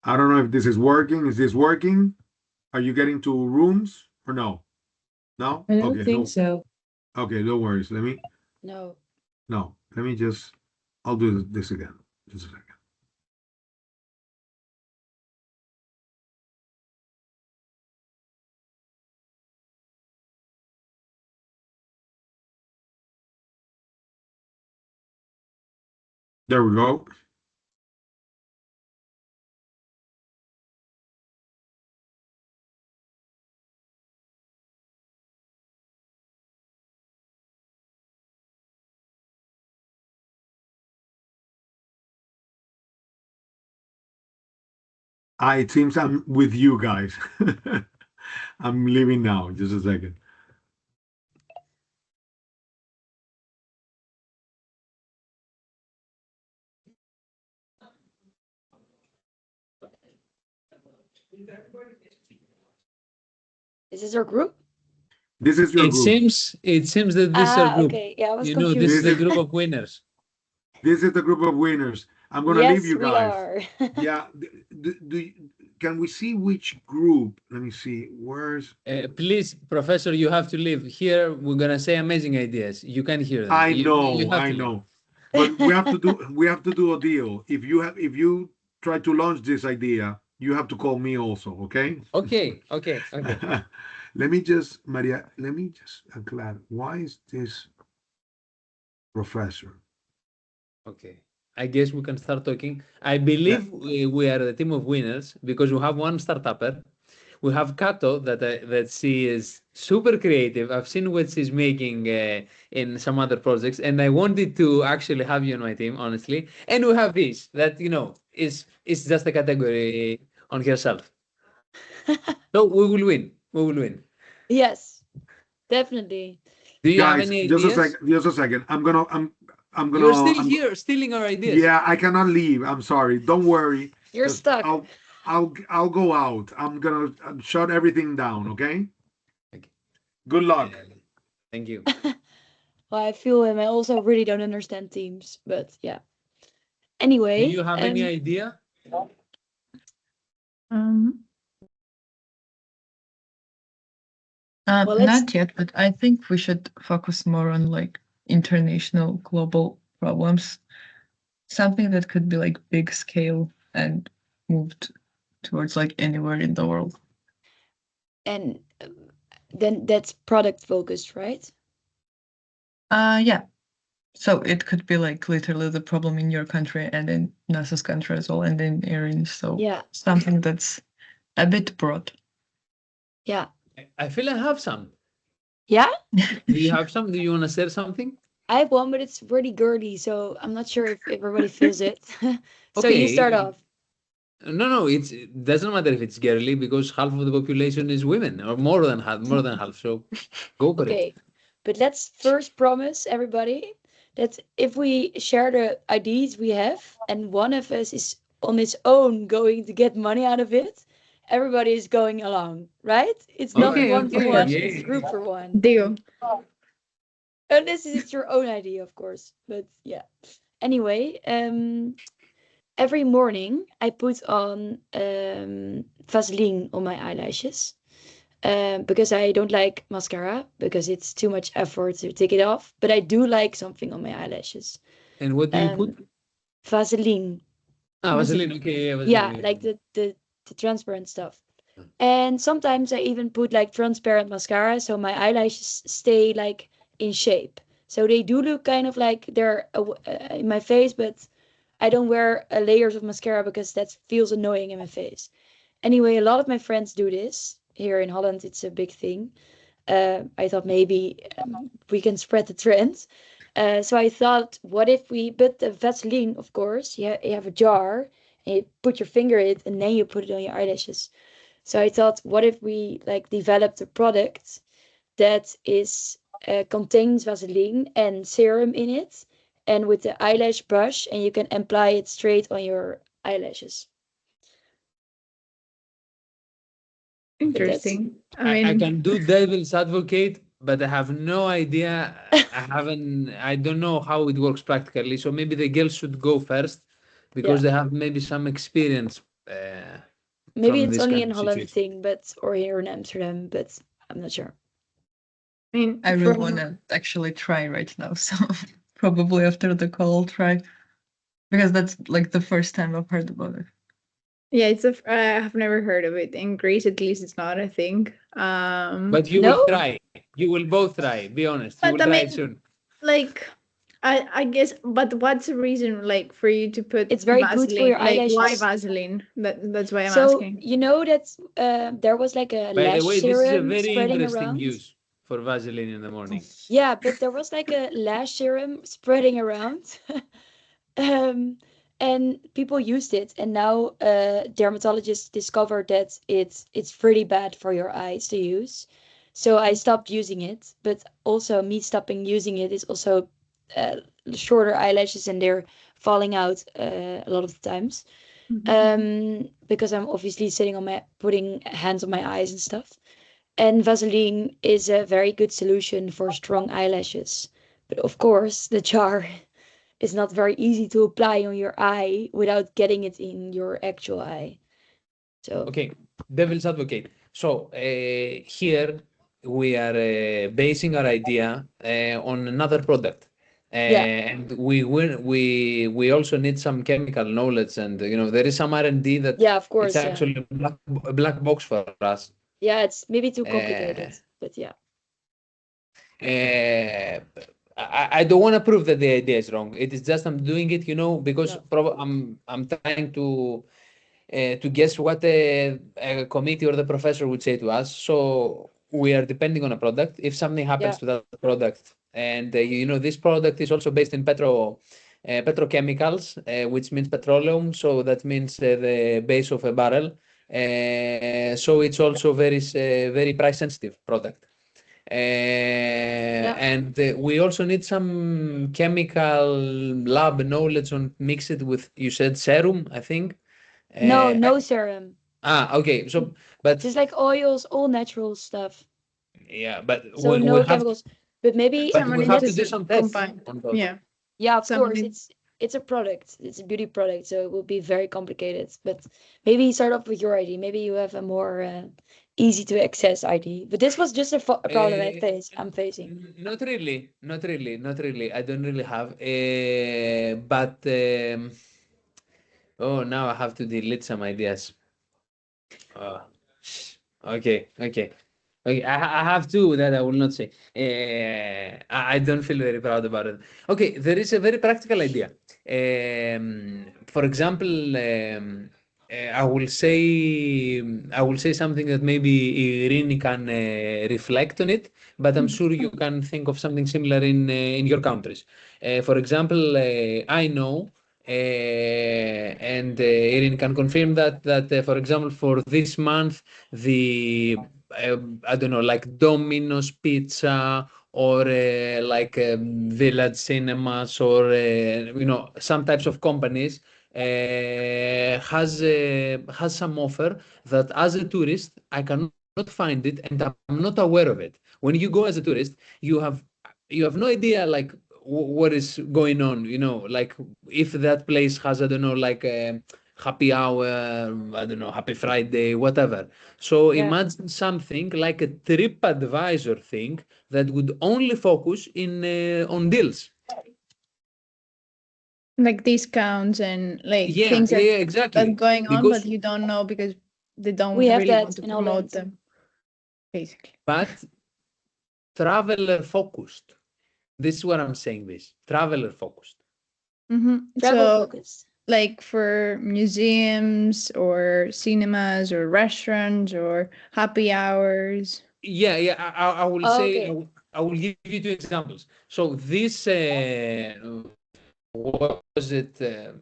I don't know if this is working. Is this working? Are you getting to rooms or no? No? I don't Okay, think no. so. Okay, no worries. Let me No. just I'll do this again. Just a second. There we go. It seems I'm with you guys. I'm leaving now. Just a second. Is this our group? This is your It group. seems that this is our group. Okay. Yeah, I was You know, this is confused. the group of winners. This is the group of winners. I'm gonna leave Yes, you we guys. are. Yeah. Can we see which group? Let me see. Where's Please, Professor, you have to leave. Here, we're gonna say amazing ideas. You can hear them. I You know, have I to leave. know. But we have to do a deal. If you try to launch this idea, you have to call me also, okay? Okay. Let me just, Maria, Glad, why is this professor? Okay. I guess we can start talking. I Yeah. believe we are the team of winners because we have one startupper. We have Kato that she is super creative. I've seen what she's making in some other projects, and I wanted to actually have you on my team, honestly. And we have this that is just a category on herself. So we will win. We will win. Yes, definitely. Do you have Guys, any just a ideas? second. You're still here, stealing our ideas. Yeah, I cannot leave. I'm sorry. Don't worry. You're Just stuck. I'll go out. I'm gonna shut everything down, okay? Okay. Good luck. Thank you. Well, I feel him. I also really don't understand teams, but yeah. Do Anyway, you have any idea? well, let's Not yet, but I think we should focus more on like international global problems. Something that could be like big scale and moved towards like anywhere in the world. and then that's product focused, right? Yeah. So it could be like literally the problem in your country and in NASA's country as well, and in Erin's. So Yeah. something that's a bit broad. Yeah. I feel I have some. Yeah? Do you have some? Do you want to share something? I have one, but it's really girly, so I'm not sure if everybody feels it. So you Okay. start off. No, it doesn't matter if it's girly because half of the population is women, or more than half. So go for it. Okay. But let's first promise everybody that if we share the ideas we have and one of us is on its own going to get money out of it, everybody is going along, right? It's not Okay, one for okay, one, yeah. it's group for one. Deal. Unless it's your own idea, of course. But yeah. Anyway, every morning I put on Vaseline on my eyelashes. Because I don't like mascara because it's too much effort to take it off. But I do like something on my eyelashes. And what do you put? Vaseline. Vaseline. Okay, yeah, Yeah, Vaseline. like the transparent stuff. And sometimes I even put like transparent mascara so my eyelashes stay like in shape. So they do look kind of like they're in my face, but I don't wear layers of mascara because that feels annoying in my face. Anyway, a lot of my friends do this. Here in Holland, it's a big thing. I thought maybe we can spread the trend. So I thought, what if we, but the Vaseline, of course, you have a jar and you put your finger in it and then you put it on your eyelashes. So I thought, what if we like developed a product that is contains Vaseline and serum in it, and with the eyelash brush, and you can apply it straight on your eyelashes. Interesting. I can do devil's advocate, but I have no idea. I don't know how it works practically. So maybe the girls should go first because they have maybe some experience Maybe from it's this only kind in of Holland situation. thing, or here in Amsterdam, but I'm not sure. I mean, I really want to actually try right now, so probably after the call I'll try, because that's like the first time I've heard about it. Yeah, I have never heard of it. In Greece, at least, it's not a thing. But you will try. You will both try. Be honest. You will But I try mean, it soon. like, I guess, but what's the reason, like, for you to put It's very good for your Vaseline? Like, why eyelashes. Vaseline? That's why I'm So asking. you know that there was like a By the lash way, this is a serum very spreading interesting around. use for Vaseline in the morning. Yeah, but there was like a lash serum spreading around. And people used it, and now dermatologists discovered that it's pretty bad for your eyes to use. So I stopped using it, but also me stopping using it is also shorter eyelashes, and they're falling out a lot of the times. Because I'm obviously putting hands on my eyes and stuff. And Vaseline is a very good solution for strong eyelashes. But of course, the jar is not very easy to apply on your eye without getting it in your actual eye. So Okay, devil's advocate. So here we are basing our idea on another product. And we also need some chemical knowledge, and there is some R&D that yeah, of it's course, yeah. actually a black box for us. Yeah, it's maybe too complicated, but yeah. I don't want to prove that the idea is wrong. It is just I'm doing it, because I'm trying to guess what a committee or the professor would say to us. So we are depending on a product. If something happens to that product, and this product is also based in petrochemicals, which means petroleum. So that means the base of a barrel. So it's also very price sensitive product. And we also need some chemical lab knowledge on mix it with, you said serum, I think. No serum. Okay. So, but just like oils, all natural stuff. yeah, but So we no have chemicals. But maybe but we have to do some tests on those. Yeah, of Someone course. It's a product. It's a beauty product, so it will be very complicated. But maybe start off with your ID. Maybe you have a more easy to access ID. But this was just a problem I'm facing. Not really. I don't really have. But oh, now I have to delete some ideas. Okay. I have two that I will not say. I don't feel very proud about it. Okay, there is a very practical idea. For example, I will say something that maybe Irini can reflect on it, but I'm sure you can think of something similar in your countries. For example, I know. And Irin can confirm that for example, for this month, the I don't know, like Domino's Pizza or like Village Cinemas or some types of companies has some offer that as a tourist I cannot find it and I'm not aware of it. When you go as a tourist, you have no idea like what is going on, like if that place has, I don't know, like a happy hour, I don't know, happy Friday, whatever. So imagine something like a TripAdvisor thing that would only focus on deals. Like discounts and like things exactly. that going on, Because but you don't know because they don't We have really that want to in promote Holland. them, basically. But traveler focused. This is what I'm saying. This traveler focused. Travel So, focused. like for museums or cinemas or restaurants or happy hours. Yeah. I will Oh, say. okay. I will give you two examples. So this what was it,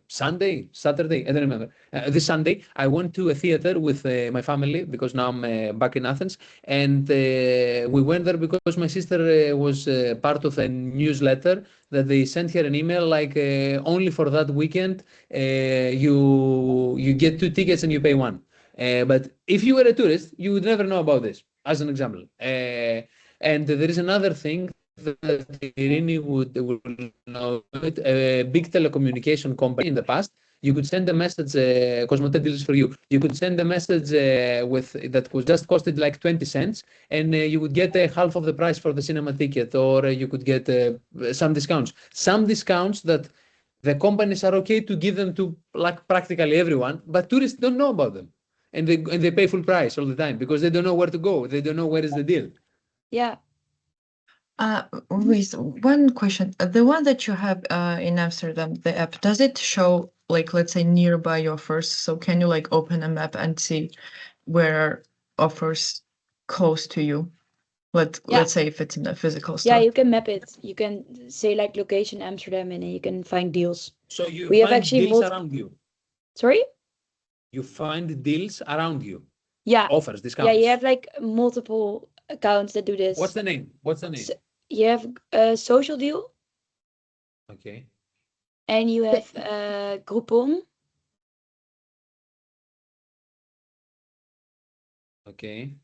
Sunday, Saturday? I don't remember. This Sunday, I went to a theater with my family because now I'm back in Athens, and we went there because my sister was part of a newsletter that they sent her an email like only for that weekend you get 2 tickets and you pay one. But if you were a tourist, you would never know about this. As an example, and there is another thing that Irini would know it, a big telecommunication company in the past You could send a message, Cosmote deals for you. You could send a message with that was just costed like 20 cents, and you would get half of the price for the cinema ticket, or you could get some discounts. Some discounts that the companies are okay to give them to like practically everyone, but tourists don't know about them, and they pay full price all the time because they don't know where to go. They don't know where is the deal. Yeah. Wait, one question. The one that you have in Amsterdam, the app, does it show like, let's say, nearby offers? So can you like open a map and see where offers close to you? Let's say if it's in a physical store. Yeah, you can map it. You can say like location Amsterdam, and then you can find deals. So you We have find actually deals around you. Sorry? You find deals around you. Yeah. Offers, Yeah, discounts. you have like multiple accounts that do this. What's the name? What's the name? You have a social deal, Okay. and you have Groupon. Okay.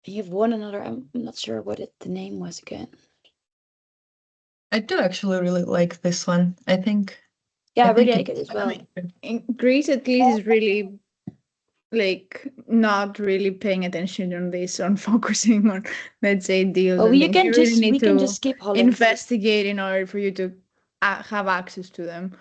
You have one another. I'm not sure what the name was again. I do actually really like this one. I think. Yeah, I really think like it as well. In Greece, at least, is really like not really paying attention on this, on focusing on, let's say, deals. Oh, and you things. can You really just need we can to just skip Holland. investigate in order for you to have access to them.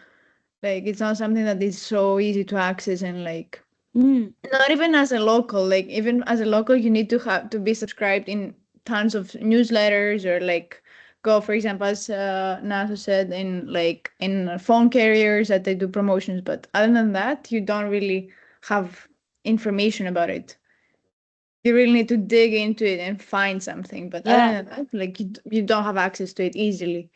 Like it's not something that is so easy to access, and like not even as a local. Like even as a local, you need to have to be subscribed in tons of newsletters, or like go, for example, as Naso said, in phone carriers that they do promotions. But other than that, you don't really have information about it. You really need to dig into it and find something. But Yeah. other than that, like you don't have access to it easily.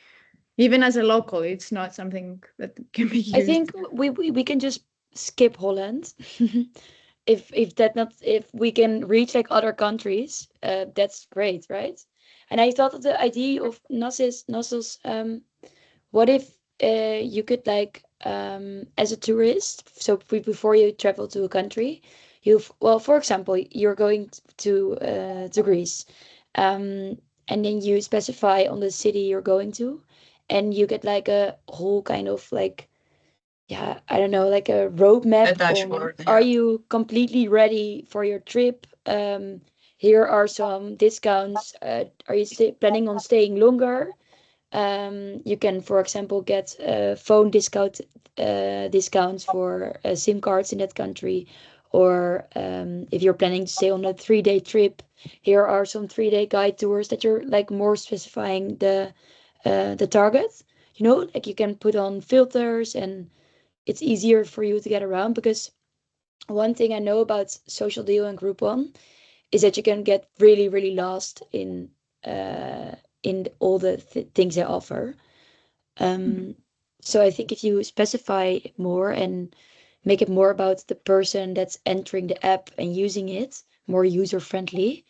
Even as a local, it's not something that can be used. I think we can just skip Holland. If we can reach like other countries, that's great, right? And I thought of the idea of Knossos. What if you could like as a tourist, so before you travel to a country, for example, you're going to Greece, and then you specify on the city you're going to, and you get like a whole kind of like, yeah, I don't know, like a roadmap A dashboard, are you completely ready for your trip? Here are some discounts. Are you planning on staying longer? You can, for example, get phone discounts for SIM cards in that country, or if you're planning to stay on a 3-day trip, here are some 3-day guide tours that you're like more specifying the target. You know, like you can put on filters, and it's easier for you to get around, because one thing I know about Social Deal and Groupon is that you can get really, really lost in all the things they offer. So I think if you specify more and make it more about the person that's entering the app and using it, more user friendly,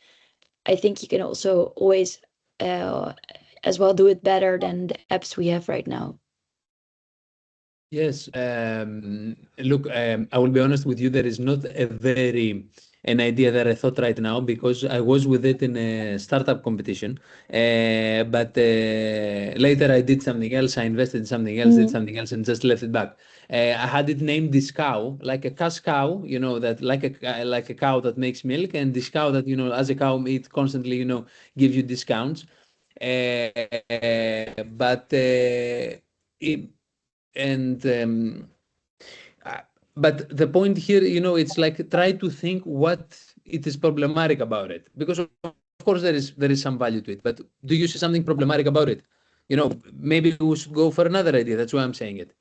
I think you can also always as well do it better than the apps we have right now. Yes. Look, I will be honest with you. There is not an idea that I thought right now, because I was with it in a startup competition. But later I did something else. I invested in something else, did something else, and just left it back. I had it named this cow, like a cash cow, you know, that like a cow that makes milk, and this cow that, you know, as a cow, it constantly, you know, gives you discounts. But but the point here, you know, it's like try to think what it is problematic about it, because of course there is some value to it. But do you see something problematic about it? You know, maybe we should go for another idea. That's why I'm saying it.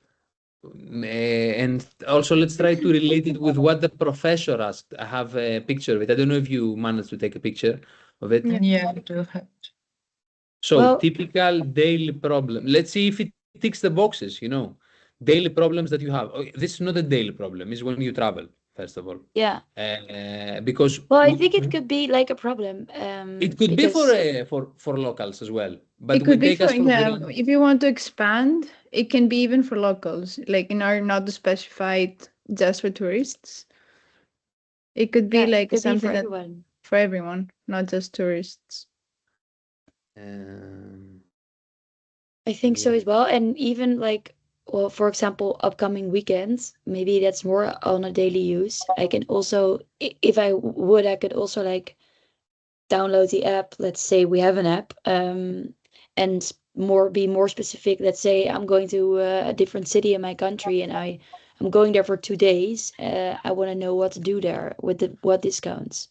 And also let's try to relate it with what the professor asked. I have a picture of it. I don't know if you managed to take a picture of it. Yeah, I do have. So typical daily problem. Let's see if it ticks the boxes, you know. Daily problems that you have. This is not a daily problem. It's when you travel, first of all. Yeah. Because I think it could be like a problem. It could be for locals as well. But it could be take us for, if you want to expand, it can be even for locals, like in order not to specify it just for tourists. It could be like something that for everyone, not just tourists. I think so as well. And even like well, for example, upcoming weekends, maybe that's more on a daily use. I can also, if I would, I could also like download the app. Let's say we have an app, and be more specific. Let's say I'm going to a different city in my country, and I'm going there for 2 days. I want to know what to do there with what discounts.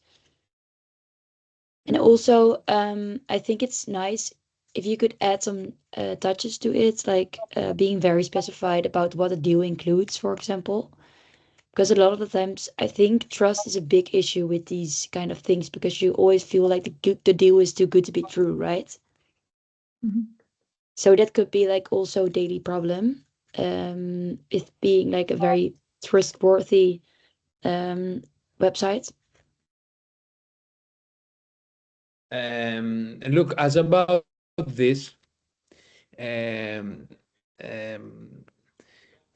And also, I think it's nice if you could add some touches to it, like being very specified about what a deal includes, for example. Because a lot of the times, I think trust is a big issue with these kind of things because you always feel like the deal is too good to be true, right? So that could be like also a daily problem. It being like a very trustworthy website. And look, as about this, um, um,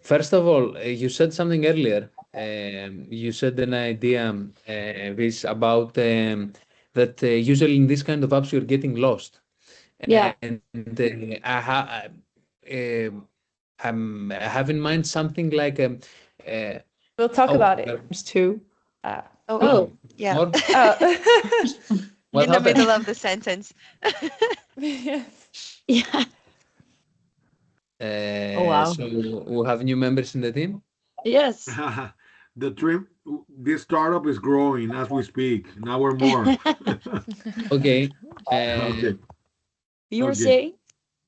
first of all, you said something earlier. You said an idea is about that usually in this kind of apps you're getting lost. Yeah. And I have in mind something like We'll talk about it too. Oh, yeah. More? What In the happened? middle of the sentence. Yeah. Oh, wow. So we have new members in the team. Yes. This startup is growing as we speak. Now we're more. Okay. Okay. You were Okay. saying?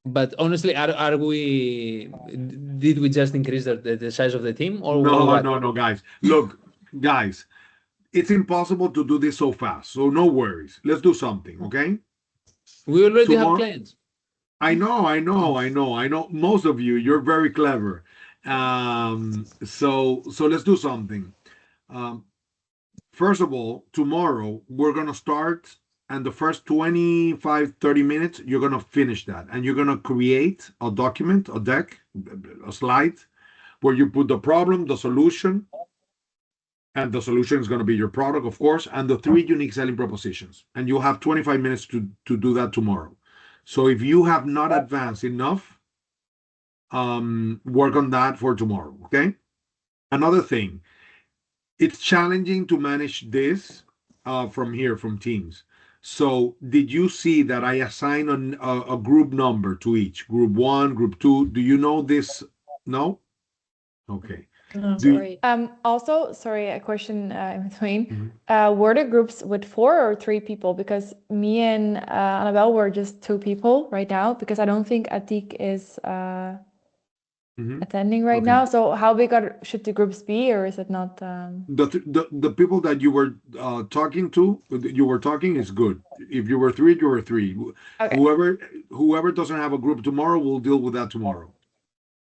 But honestly, are we? Did we just increase the size of the team, or No, what? no, guys. Look, guys, it's impossible to do this so fast. So no worries. Let's do something, okay? We already have Tomorrow. clients. I know. Most of you, you're very clever. So let's do something. Um, First of all, tomorrow we're gonna start, and the first 25, 30 minutes, you're gonna finish that, and you're gonna create a document, a deck, a slide, where you put the problem, the solution, and the solution is gonna be your product, of course, and the three unique selling propositions. And you'll have 25 minutes to do that tomorrow. So if you have not advanced enough, work on that for tomorrow, okay? Another thing, it's challenging to manage this from here, from Teams. So did you see that I assign a group number to each? Group 1, group 2. Do you know this? No? Okay. Sorry. Also, sorry, a question in between. Were the groups with 4 or 3 people? Because me and Annabelle were just 2 people right now, because I don't think Atik is attending right now. So how big should the groups be, or is it not? The people that you were talking to, is good. If you were 3, you were 3. Okay. Whoever doesn't have a group tomorrow, we'll deal with that tomorrow.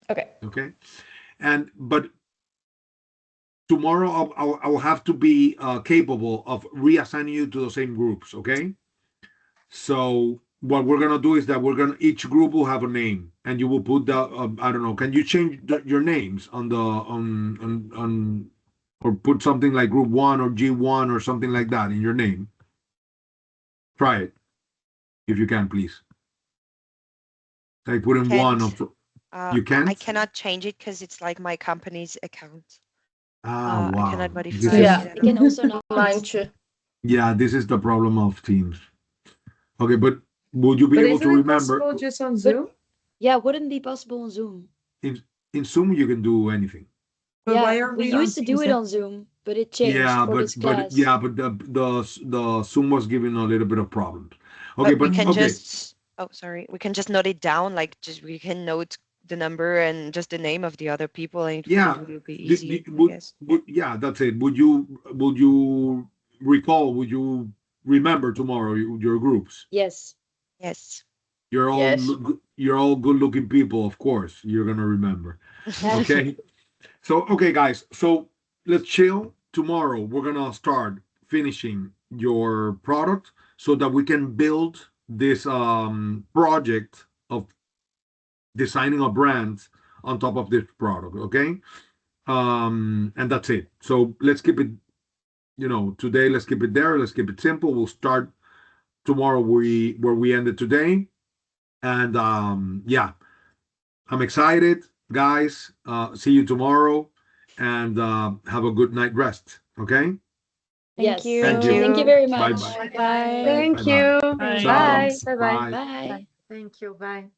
Okay. Okay. But tomorrow I'll have to be capable of reassigning you to the same groups. Okay. So what we're gonna do is that each group will have a name, and you will put the I don't know. Can you change your names on the on or put something like group 1 or G1 or something like that in your name? Try it if you can, please. Like put in one of you can't. I cannot change it because it's like my company's account. Wow. I cannot modify This it. is, I can also not. Mine too. yeah, this is the problem of Teams. Okay, but would you be But able isn't to it remember? possible just on Zoom? Yeah, wouldn't it be possible on Zoom? In Zoom, you can do anything. But Yeah, why are we we on used to do Teams it then? on Zoom, but it changed Yeah, for this but class. the Zoom was giving a little bit of problems. Okay, But we can okay. just we can just note it down, like we can note the number and just the name of the other people, and Yeah, it will be easy, I guess. yeah, that's it. Would you recall? Would you remember tomorrow your groups? Yes. Yes. You're all good-looking people, of course. You're gonna remember. Okay. So okay, guys. So let's chill. Tomorrow we're gonna start finishing your product so that we can build this project of designing a brand on top of this product. Okay. And that's it. So let's keep it. Today let's keep it there. Let's keep it simple. We'll start tomorrow where we ended today. And yeah, I'm excited. guys. See you tomorrow, and have a good night rest. Okay. Yes. Thank you. Thank you very Bye much. bye. Bye. Thank Bye-bye. you. Ciao. Bye. Bye. Bye. Bye. Thank you. Bye.